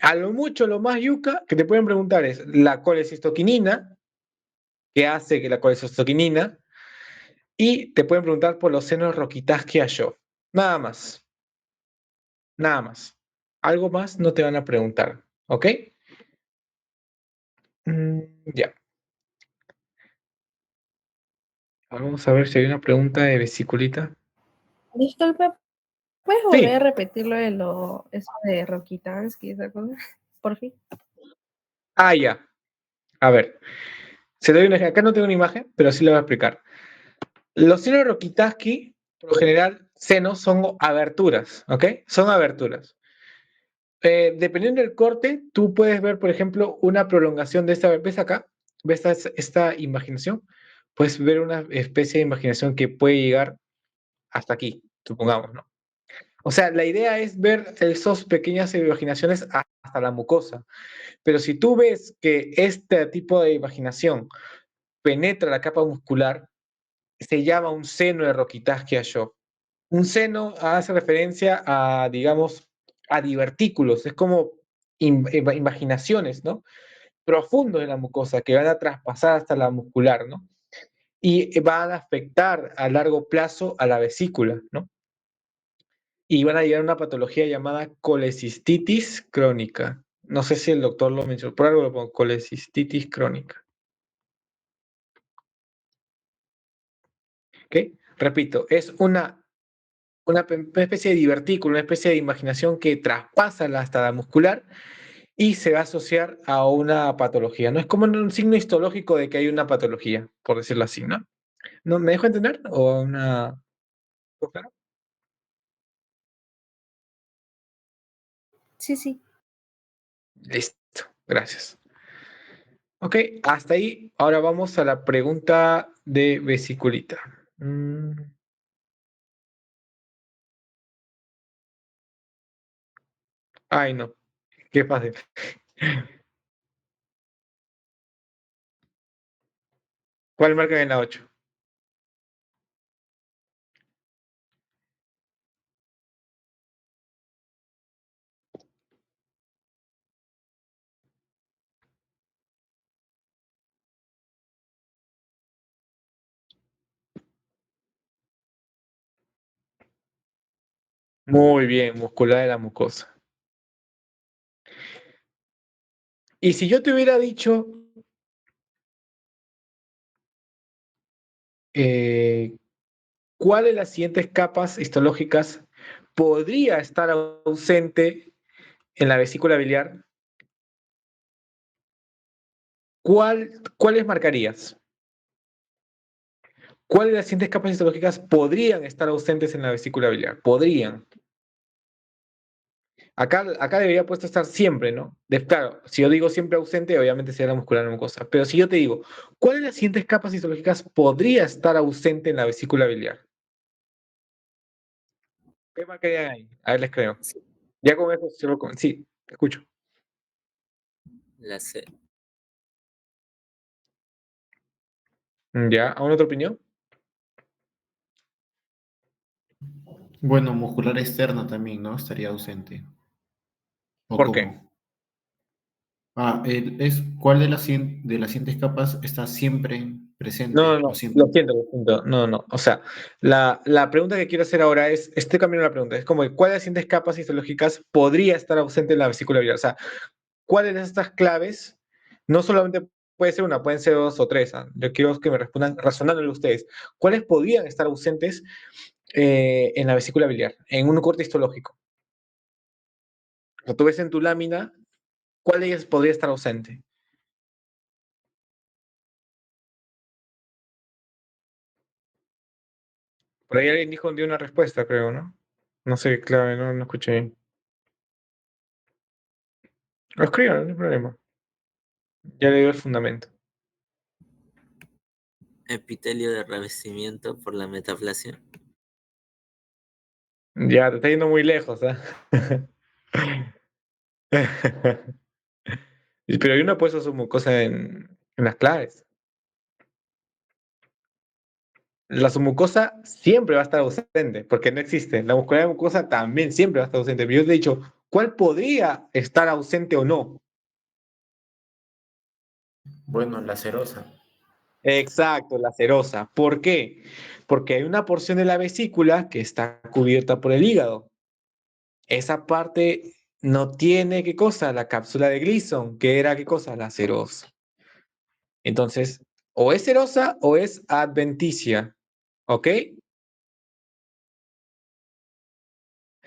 A lo mucho, lo más yuca que te pueden preguntar es la colecistoquinina, que hace que la colecistoquinina, y te pueden preguntar por los senos Rokitansky-Ashov. Nada más, nada más. Algo más no te van a preguntar, ¿ok? Ya. Vamos a ver si hay una pregunta de vesiculita. Disculpe, ¿puedes volver a Sí. repetir eso de Rokitansky, esa cosa? Por fin. Ah, ya. A ver. Acá no tengo una imagen, pero sí lo voy a explicar. Los senos Rokitansky, por lo general, senos son aberturas, ¿ok? Son aberturas. Dependiendo del corte, tú puedes ver, por ejemplo, una prolongación de esta. ¿Ves acá? ¿Ves esta imaginación? Puedes ver una especie de imaginación que puede llegar hasta aquí, supongamos, ¿no? O sea, la idea es ver esas pequeñas imaginaciones hasta la mucosa. Pero si tú ves que este tipo de imaginación penetra la capa muscular, se llama un seno de Rokitansky-Ashov. Un seno hace referencia a, digamos, a divertículos, es como imaginaciones, ¿no? Profundos de la mucosa que van a traspasar hasta la muscular, ¿no? Y van a afectar a largo plazo a la vesícula, ¿no? Y van a llegar a una patología llamada colecistitis crónica. No sé si el doctor lo mencionó, por algo lo pongo, colecistitis crónica. ¿Ok? Repito, es una especie de divertículo, una especie de imaginación que traspasa hasta la muscular y se va a asociar a una patología, ¿no? Es como un signo histológico de que hay una patología, por decirlo así, ¿no? ¿No me dejo entender? ¿O una... claro? Sí, sí. Listo, gracias. Ok, hasta ahí. Ahora vamos a la pregunta de vesiculita. Ay, no, qué fácil. ¿Cuál marca en la 8? Muy bien, muscular de la mucosa. Y si yo te hubiera dicho eh, ¿cuál de las siguientes capas histológicas podría estar ausente en la vesícula biliar? ¿Cuáles marcarías? ¿Cuáles de las siguientes capas histológicas podrían estar ausentes en la vesícula biliar? Podrían. Acá debería puesto estar siempre, ¿no? Claro, si yo digo siempre ausente, obviamente sería la muscular mucosa. Pero si yo te digo, ¿cuál de las siguientes capas histológicas podría estar ausente en la vesícula biliar? ¿Qué marcarían ahí? A ver, les creo. Sí, Ya con eso, sí, te escucho. la C. ¿Ya? ¿Alguna otra opinión? Bueno, muscular externa también, ¿no? Estaría ausente. ¿O ¿Por cómo? qué? ¿Cuál de las siguientes capas está siempre No, no, presente o no, siempre? lo siento, no, no. O sea, la pregunta que quiero hacer ahora es, estoy cambiando la pregunta, es como, ¿cuál de las siguientes capas histológicas podría estar ausente en la vesícula biliar? O sea, ¿cuáles de estas claves, no solamente puede ser una, pueden ser dos o tres, ¿ah? Yo quiero que me respondan razonándolo ustedes, ¿cuáles podrían estar ausentes en la vesícula biliar, en un corte histológico? O sea, tú ves en tu lámina, ¿cuál de ellas podría estar ausente? Por ahí alguien dijo, dio una respuesta, creo, ¿no? No sé, clave, no escuché bien. Lo escriban, no hay problema. Ya le dio el fundamento. Epitelio de revestimiento por la metaplasia. Ya, te está yendo muy lejos, ¿ah? Pero hay una puesto su mucosa en las claves. La submucosa siempre va a estar ausente, porque no existe. La muscularidad mucosa también siempre va a estar ausente. Pero yo te he dicho, ¿cuál podría estar ausente o no? Bueno, la serosa. Exacto, la serosa. ¿Por qué? Porque hay una porción de la vesícula que está cubierta por el hígado. Esa parte no tiene, ¿qué cosa? La cápsula de Gleason, que era, ¿qué cosa? La serosa. Entonces, o es serosa o es adventicia. ¿Ok?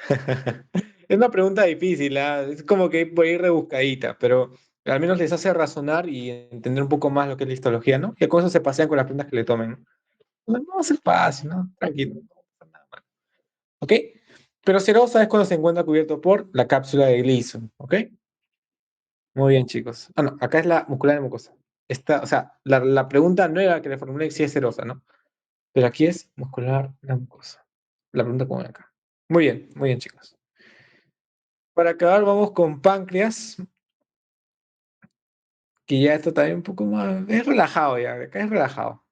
Es una pregunta difícil, ¿ah? Es como que por ahí rebuscadita, pero al menos les hace razonar y entender un poco más lo que es la histología, ¿no? Y con eso se pasean con las preguntas que le tomen. No, no va a ser fácil, ¿no? Tranquilo. No pasa nada mal. ¿Ok? Pero serosa es cuando se encuentra cubierto por la cápsula de Gleason, ¿ok? Muy bien, chicos. Ah, no, acá es la muscular de mucosa. Esta, o sea, la pregunta nueva que le formulé sí es serosa, ¿no? Pero aquí es muscular de la mucosa. La pregunta como acá. Muy bien, chicos. Para acabar, vamos con páncreas, que ya esto también un poco más, es relajado ya, acá es relajado.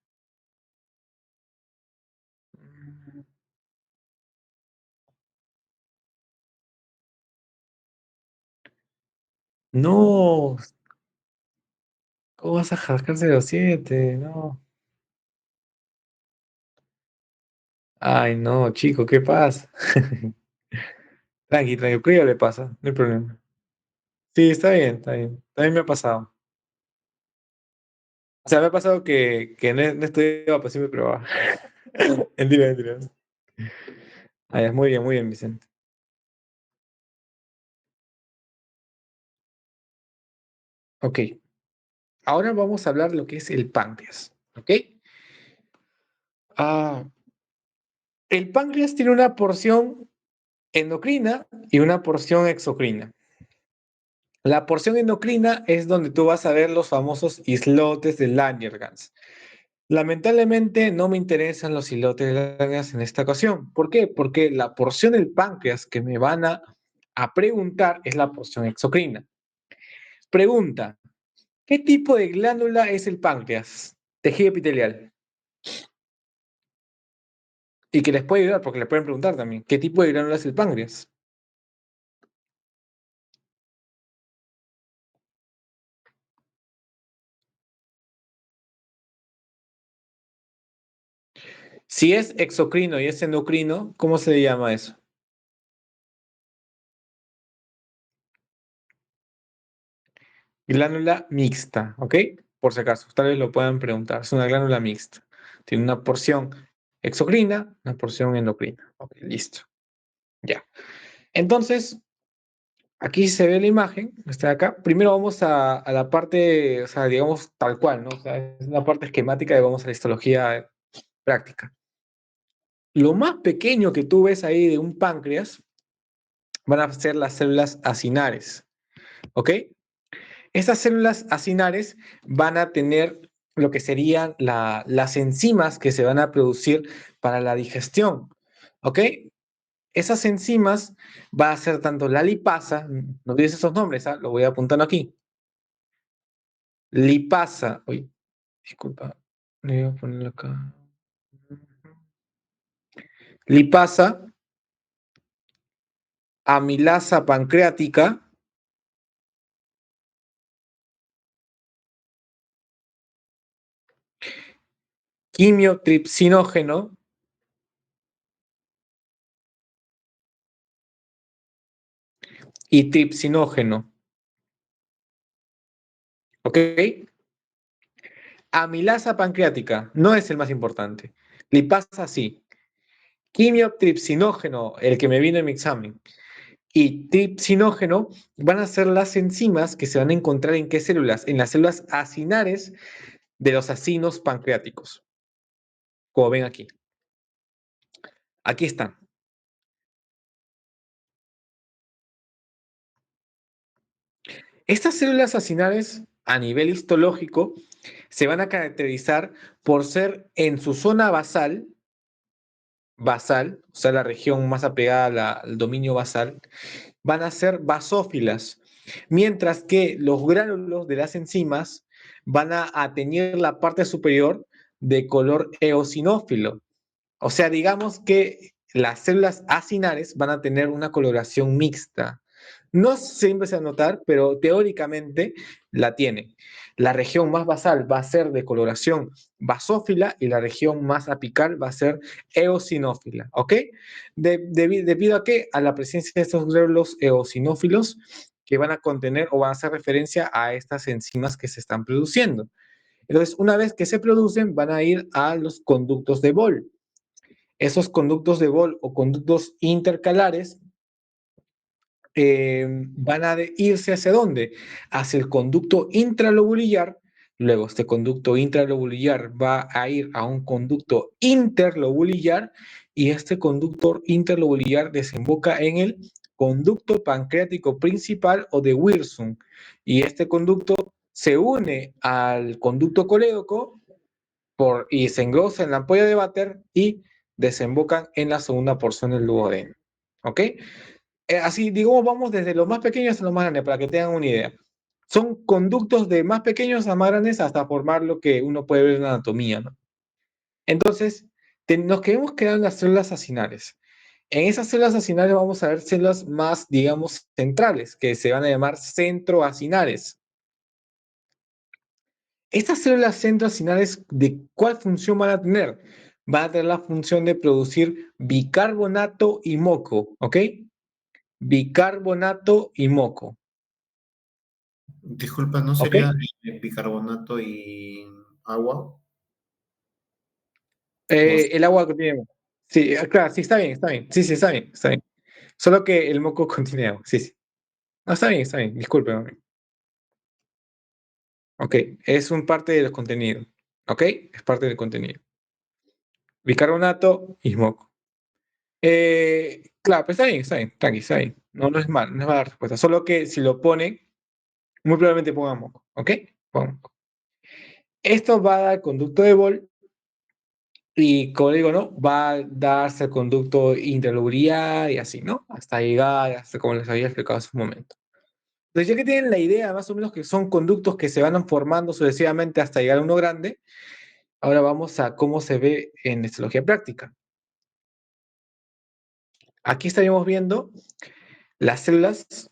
No, ¿cómo vas a jascarse los siete? No. Ay, no, chico, ¿qué pasa? Tranqui, tranqui, pero ya le pasa, no hay problema. Sí, está bien, está bien. También me ha pasado. O sea, me ha pasado que no estudiaba, pues siempre probaba. Mentira, mentira. Ah, ya, muy bien, Vicente. Ok, ahora vamos a hablar de lo que es el páncreas. ¿Ok? Ah, el páncreas tiene una porción endocrina y una porción exocrina. La porción endocrina es donde tú vas a ver los famosos islotes de Langerhans. Lamentablemente no me interesan los islotes de Langerhans en esta ocasión. ¿Por qué? Porque la porción del páncreas que me van a preguntar es la porción exocrina. Pregunta, ¿qué tipo de glándula es el páncreas? Tejido epitelial. Y que les puede ayudar porque les pueden preguntar también, ¿qué tipo de glándula es el páncreas? Si es exocrino y es endocrino, ¿cómo se llama eso? Glándula mixta, ¿ok? Por si acaso, tal vez lo puedan preguntar. Es una glándula mixta. Tiene una porción exocrina, una porción endocrina. Ok, listo. Ya. Entonces, aquí se ve la imagen, está acá. Primero vamos a la parte, o sea, digamos tal cual, ¿no? O sea, es una parte esquemática de vamos a la histología práctica. Lo más pequeño que tú ves ahí de un páncreas van a ser las células acinares, ¿ok? Estas células acinares van a tener lo que serían las enzimas que se van a producir para la digestión, ¿ok? Esas enzimas va a ser tanto la lipasa, no olvides esos nombres, ¿ah? Lo voy apuntando aquí. Lipasa, uy, disculpa, le voy a ponerlo acá. Lipasa, amilasa pancreática, quimiotripsinógeno y tripsinógeno. ¿Ok? Amilasa pancreática no es el más importante. Lipasa sí. Quimiotripsinógeno, el que me vino en mi examen, y tripsinógeno van a ser las enzimas que se van a encontrar en qué células, en las células acinares de los acinos pancreáticos. Como ven aquí. Aquí están. Estas células acinares a nivel histológico se van a caracterizar por ser en su zona basal, o sea, la región más apegada al dominio basal, van a ser basófilas, mientras que los gránulos de las enzimas van a tener la parte superior de color eosinófilo. O sea, digamos que las células acinares van a tener una coloración mixta. No siempre se va a notar, pero teóricamente la tiene. La región más basal va a ser de coloración basófila y la región más apical va a ser eosinófila, ¿ok? Debido a qué? A la presencia de estos glóbulos eosinófilos que van a contener o van a hacer referencia a estas enzimas que se están produciendo. Entonces, una vez que se producen, van a ir a los conductos de Bol. Esos conductos de Bol o conductos intercalares van a irse hacia dónde? Hacia el conducto intralobulillar. Luego, este conducto intralobulillar va a ir a un conducto interlobulillar y este conducto interlobulillar desemboca en el conducto pancreático principal o de Wirsung. Y este conducto se une al conducto colédoco y se engrosa en la ampolla de váter y desembocan en la segunda porción del duodeno. ¿Ok? Así, digamos, vamos desde los más pequeños hasta los más grandes, para que tengan una idea. Son conductos de más pequeños a más grandes hasta formar lo que uno puede ver en la anatomía, ¿no? Entonces, nos queremos quedar en las células acinares. En esas células acinares vamos a ver células más, digamos, centrales, que se van a llamar centroacinares. Estas células centroacinares, ¿de cuál función van a tener? Van a tener la función de producir bicarbonato y moco, ¿ok? Bicarbonato y moco. Disculpa, ¿no ¿Ok? sería bicarbonato y agua? El agua contiene moco. Sí, claro, sí, está bien, está bien. Sí, sí, está bien, está bien. Solo que el moco contiene agua, sí, sí. No, está bien, discúlpeme. Ok, es un parte del contenido. ¿Ok? Es parte del contenido. Bicarbonato y moco. Claro, pues está bien, tranqui, está bien. No, no es mal, no es mala respuesta. Solo que si lo ponen, muy probablemente pongan moco. ¿Ok? Pongan moco. Esto va a dar conducto de Bol. Y como digo, ¿no? Va a darse el conducto intralobulillar y así, ¿no? Hasta llegar, hasta como les había explicado hace un momento. Entonces, ya que tienen la idea más o menos que son conductos que se van formando sucesivamente hasta llegar a uno grande, ahora vamos a cómo se ve en histología práctica. Aquí estaríamos viendo las células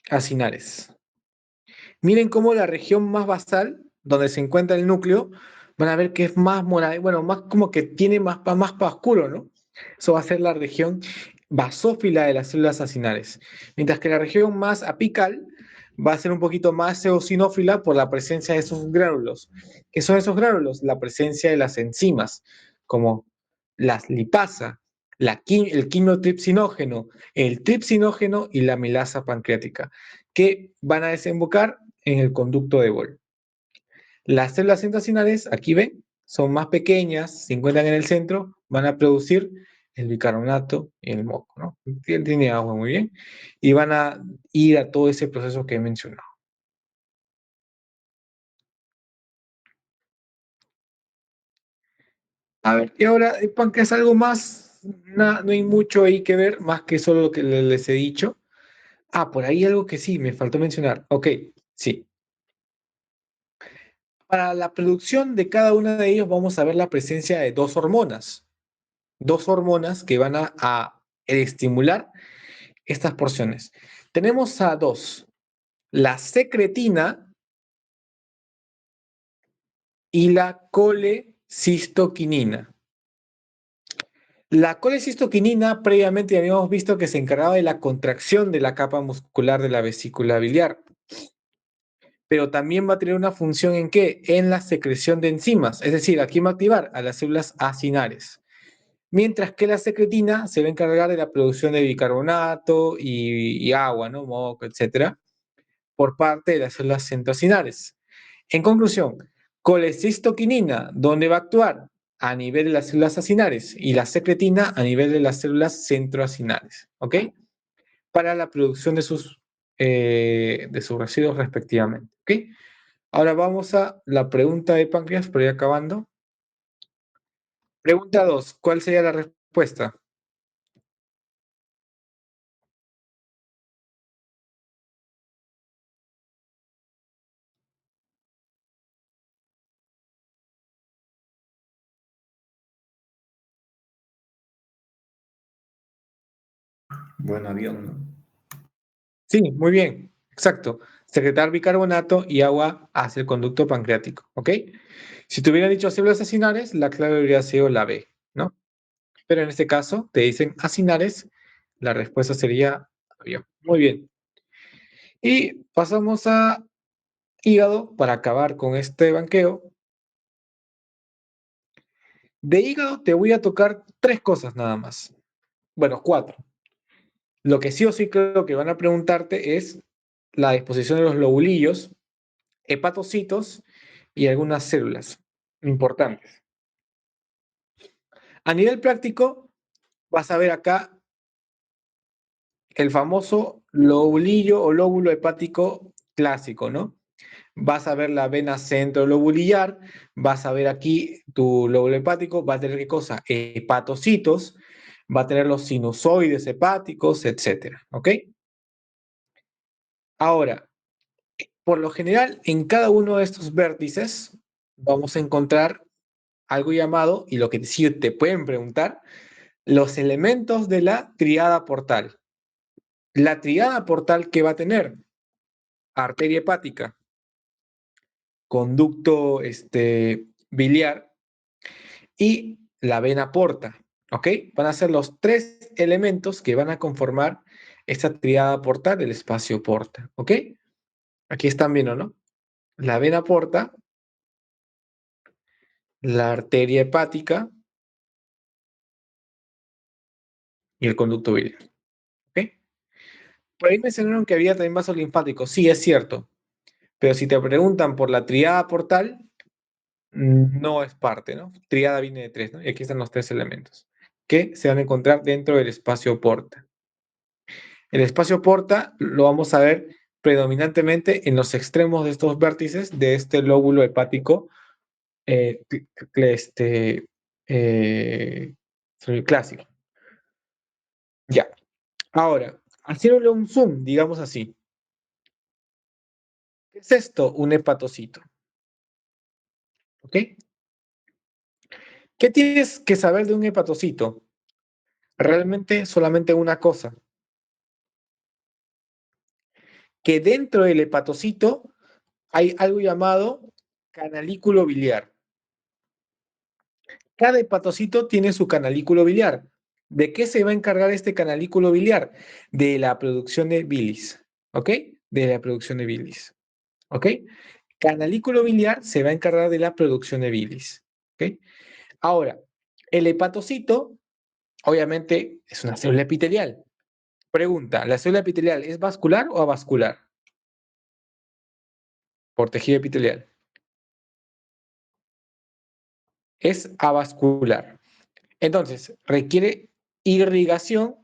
acinares. Miren cómo la región más basal, donde se encuentra el núcleo, van a ver que es más morada, bueno, más como que tiene más para oscuro, ¿no? Eso va a ser la región basófila de las células acinares. Mientras que la región más apical va a ser un poquito más eosinófila por la presencia de esos gránulos. ¿Qué son esos gránulos? La presencia de las enzimas, como las lipasa, el quimiotripsinógeno, el tripsinógeno y la amilasa pancreática, que van a desembocar en el conducto de Bol. Las células centroacinares, aquí ven, son más pequeñas, se encuentran en el centro, van a producir el bicarbonato y el moco, ¿no? Tiene agua muy bien. Y van a ir a todo ese proceso que he mencionado. A ver, y ahora el páncreas algo más, no hay mucho ahí que ver, más que solo lo que les he dicho. Ah, por ahí algo que sí, me faltó mencionar. Ok, sí. Para la producción de cada uno de ellos vamos a ver la presencia de dos hormonas que van a estimular estas porciones. Tenemos a dos, la secretina y la colecistoquinina. La colecistoquinina previamente ya habíamos visto que se encargaba de la contracción de la capa muscular de la vesícula biliar, pero también va a tener una función en qué? En la secreción de enzimas, es decir, aquí va a activar a las células acinares, mientras que la secretina se va a encargar de la producción de bicarbonato y agua, ¿no? Moco, etcétera, por parte de las células centrocinares. En conclusión, colecistoquinina, ¿dónde va a actuar? A nivel de las células acinares y la secretina a nivel de las células centroacinares, ¿ok? Para la producción de sus residuos respectivamente, ¿ok? Ahora vamos a la pregunta de páncreas, por ir acabando. Pregunta 2, ¿cuál sería la respuesta? Buen avión, ¿no? Sí, muy bien, exacto. Secretar bicarbonato y agua hacia el conducto pancreático, ¿ok? Si te hubieran dicho células acinares, la clave habría sido la B, ¿no? Pero en este caso te dicen acinares, la respuesta sería avión. Muy bien. Y pasamos a hígado para acabar con este banqueo. De hígado te voy a tocar tres cosas nada más. Bueno, cuatro. Lo que sí o sí creo que van a preguntarte es la disposición de los lobulillos, hepatocitos y algunas células importantes. A nivel práctico, vas a ver acá el famoso lobulillo o lóbulo hepático clásico, ¿no? Vas a ver la vena centrolobulillar, vas a ver aquí tu lóbulo hepático, va a tener qué cosa, hepatocitos, va a tener los sinusoides hepáticos, etcétera, ¿ok? Ahora, por lo general, en cada uno de estos vértices vamos a encontrar algo llamado, y lo que sí te pueden preguntar, los elementos de la triada portal. La triada portal que va a tener arteria hepática, conducto biliar y la vena porta, ¿ok? Van a ser los tres elementos que van a conformar esta triada portal del espacio porta, ¿ok? Aquí están viendo, ¿no? La vena porta, la arteria hepática y el conducto biliar, ¿ok? Por ahí mencionaron que había también vasos linfáticos. Sí, es cierto. Pero si te preguntan por la triada portal, no es parte, ¿no? Triada viene de tres, ¿no? Y aquí están los tres elementos que se van a encontrar dentro del espacio porta. El espacio porta lo vamos a ver predominantemente en los extremos de estos vértices de este lóbulo hepático eh, este, eh, clásico. Ya. Ahora, haciéndole un zoom, digamos así. ¿Qué es esto? Un hepatocito. ¿Ok? ¿Qué tienes que saber de un hepatocito? Realmente solamente una cosa, que dentro del hepatocito hay algo llamado canalículo biliar. Cada hepatocito tiene su canalículo biliar. ¿De qué se va a encargar este canalículo biliar? De la producción de bilis, ¿ok? De la producción de bilis, ¿ok? Canalículo biliar se va a encargar de la producción de bilis, ¿ok? Ahora, el hepatocito, obviamente, es una célula epitelial. Pregunta, ¿la célula epitelial es vascular o avascular? Por tejido epitelial. es avascular. Entonces, requiere irrigación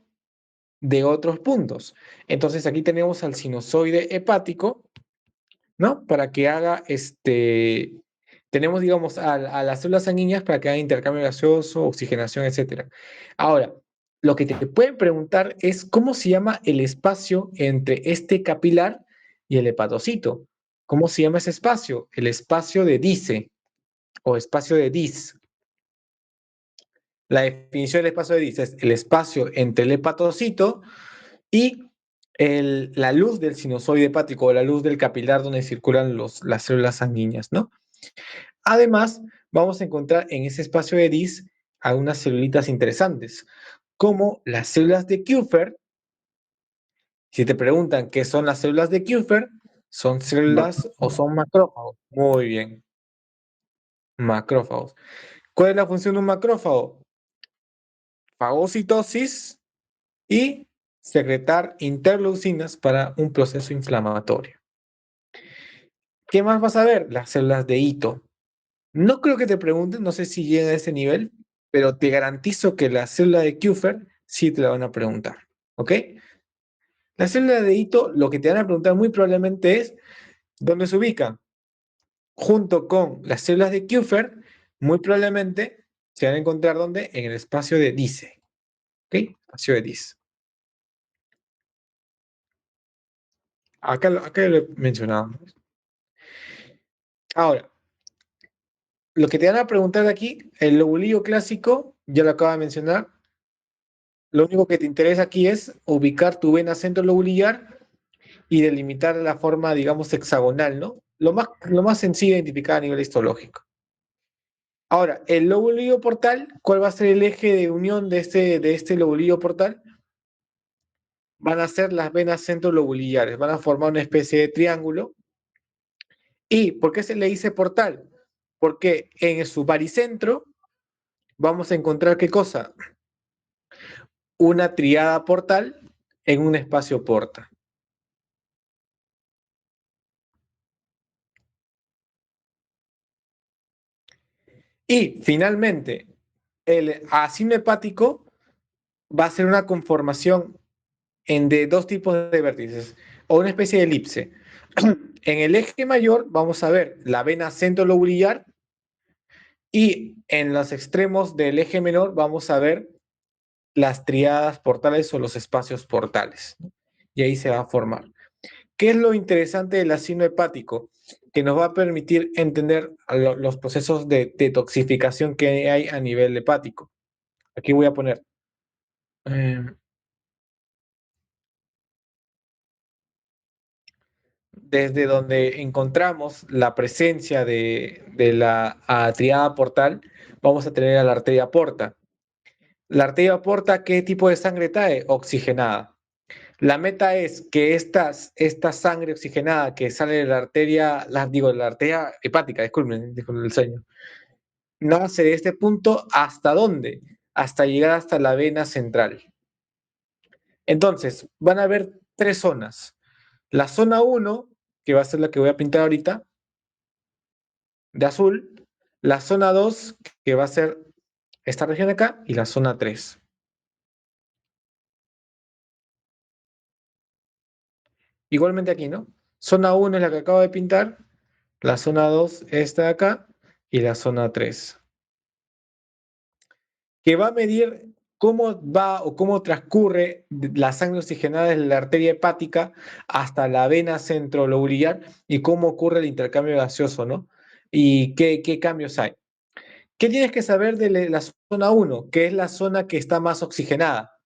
de otros puntos. Entonces, aquí tenemos al sinusoide hepático, ¿no? Para que haga tenemos, digamos, a las células sanguíneas para que haga intercambio gaseoso, oxigenación, etcétera. Ahora, lo que te pueden preguntar es cómo se llama el espacio entre este capilar y el hepatocito. ¿Cómo se llama ese espacio? El espacio de Dice o espacio de Dis. La definición del espacio de Dis es el espacio entre el hepatocito y la luz del sinusoide hepático o la luz del capilar donde circulan las células sanguíneas, ¿no? Además, vamos a encontrar en ese espacio de Dis algunas celulitas interesantes, como las células de Kupffer. Si te preguntan qué son las células de Kupffer, son células o son macrófagos. Muy bien, macrófagos. ¿Cuál es la función de un macrófago? Fagocitosis y secretar interleucinas para un proceso inflamatorio. ¿Qué más vas a ver? Las células de Ito. No creo que te pregunten, no sé si llega a ese nivel, pero te garantizo que la célula de Kupffer sí te la van a preguntar. ¿Ok? La célula de Ito, lo que te van a preguntar muy probablemente es dónde se ubican. Junto con las células de Kupffer, muy probablemente se van a encontrar ¿dónde? En el espacio de Dice. ¿Ok? Espacio de Dice. Acá lo he mencionado. Ahora, lo que te van a preguntar aquí, el lobulillo clásico, ya lo acabo de mencionar. Lo único que te interesa aquí es ubicar tu vena centrolobulillar y delimitar la forma, digamos, hexagonal, ¿no? Lo más sencillo de identificar a nivel histológico. Ahora, el lobulillo portal, ¿cuál va a ser el eje de unión de este lobulillo portal? Van a ser las venas centrolobulillares, van a formar una especie de triángulo. ¿Y por qué se le dice portal? Porque en su baricentro vamos a encontrar ¿qué cosa? Una triada portal en un espacio porta. Y finalmente, el ácido hepático va a ser una conformación de dos tipos de vértices o una especie de elipse. En el eje mayor vamos a ver la vena centrolobulillar y en los extremos del eje menor vamos a ver las triadas portales o los espacios portales. Y ahí se va a formar. ¿Qué es lo interesante del ácido hepático? Que nos va a permitir entender los procesos de detoxificación que hay a nivel hepático. Aquí voy a poner desde donde encontramos la presencia de la triada portal, vamos a tener a la arteria porta. La arteria porta, ¿qué tipo de sangre trae? Oxigenada. La meta es que esta sangre oxigenada que sale de la arteria, la arteria hepática, disculpen el sueño, nace de este punto hasta dónde? Hasta llegar hasta la vena central. Entonces, van a haber tres zonas. La zona 1, que va a ser la que voy a pintar ahorita, de azul. La zona 2, que va a ser esta región de acá, y la zona 3. Igualmente aquí, ¿no? Zona 1 es la que acabo de pintar, la zona 2 esta de acá, y la zona 3. Que va a medir cómo va o cómo transcurre la sangre oxigenada desde la arteria hepática hasta la vena centrolobulillar y cómo ocurre el intercambio gaseoso, ¿no? Y qué cambios hay. ¿Qué tienes que saber de la zona 1? Que es la zona que está más oxigenada.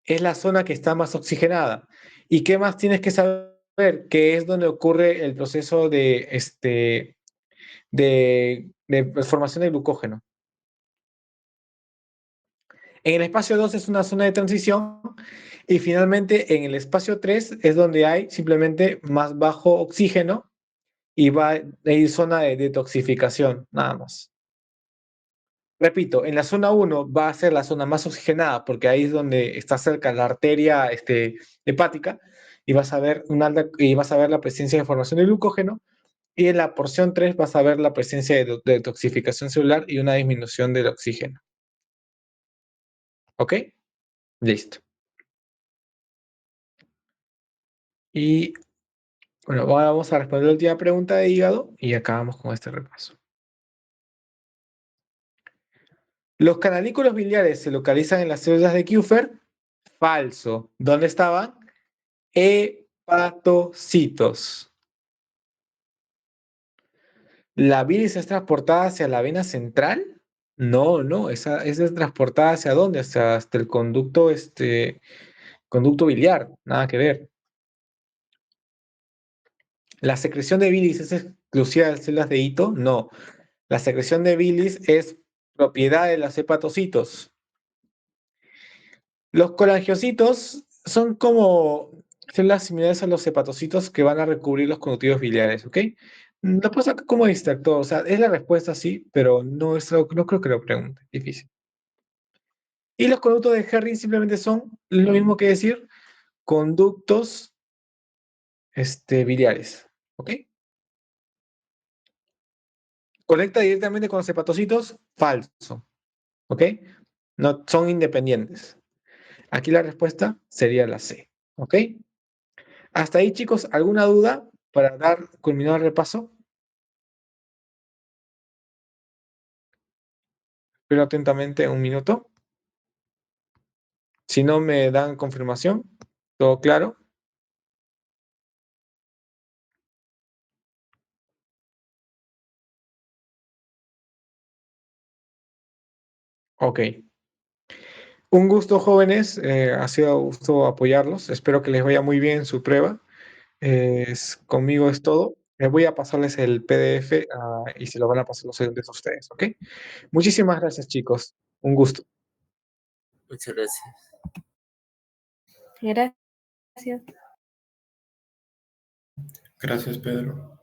Es la zona que está más oxigenada. ¿Y qué más tienes que saber? Que es donde ocurre el proceso de formación de glucógeno. En el espacio 2 es una zona de transición y finalmente en el espacio 3 es donde hay simplemente más bajo oxígeno y va a ir zona de detoxificación, nada más. Repito, en la zona 1 va a ser la zona más oxigenada porque ahí es donde está cerca la arteria hepática y vas a ver la presencia de formación de glucógeno. Y en la porción 3 vas a ver la presencia de detoxificación celular y una disminución del oxígeno. ¿Ok? Listo. Y bueno, ahora vamos a responder la última pregunta de hígado y acabamos con este repaso. ¿Los canalículos biliares se localizan en las células de Kupffer? Falso. ¿Dónde estaban? Hepatocitos. ¿La bilis es transportada hacia la vena central? No, no, esa es transportada hacia dónde? Hasta el conducto, conducto biliar, nada que ver. ¿La secreción de bilis es exclusiva de las células de hito? No. La secreción de bilis es propiedad de los hepatocitos. Los colangiocitos son como células similares a los hepatocitos que van a recubrir los conductivos biliares, ¿ok? Lo puedo sacar como distractor, o sea, es la respuesta sí, pero no creo que lo pregunte, difícil. Y los conductos de Henry simplemente son lo mismo que decir conductos biliares, ¿ok? Conecta directamente con los hepatocitos, falso, ¿ok? No son independientes. Aquí la respuesta sería la C, ¿ok? Hasta ahí, chicos, ¿alguna duda para dar culminado el repaso? Espero atentamente un minuto. Si no me dan confirmación, ¿todo claro? Ok. Un gusto, jóvenes. Ha sido un gusto apoyarlos. Espero que les vaya muy bien su prueba. Conmigo es todo. Voy a pasarles el PDF y se lo van a pasar los estudiantes a ustedes, ¿ok? Muchísimas gracias, chicos. Un gusto. Muchas gracias. Gracias. Gracias, Pedro.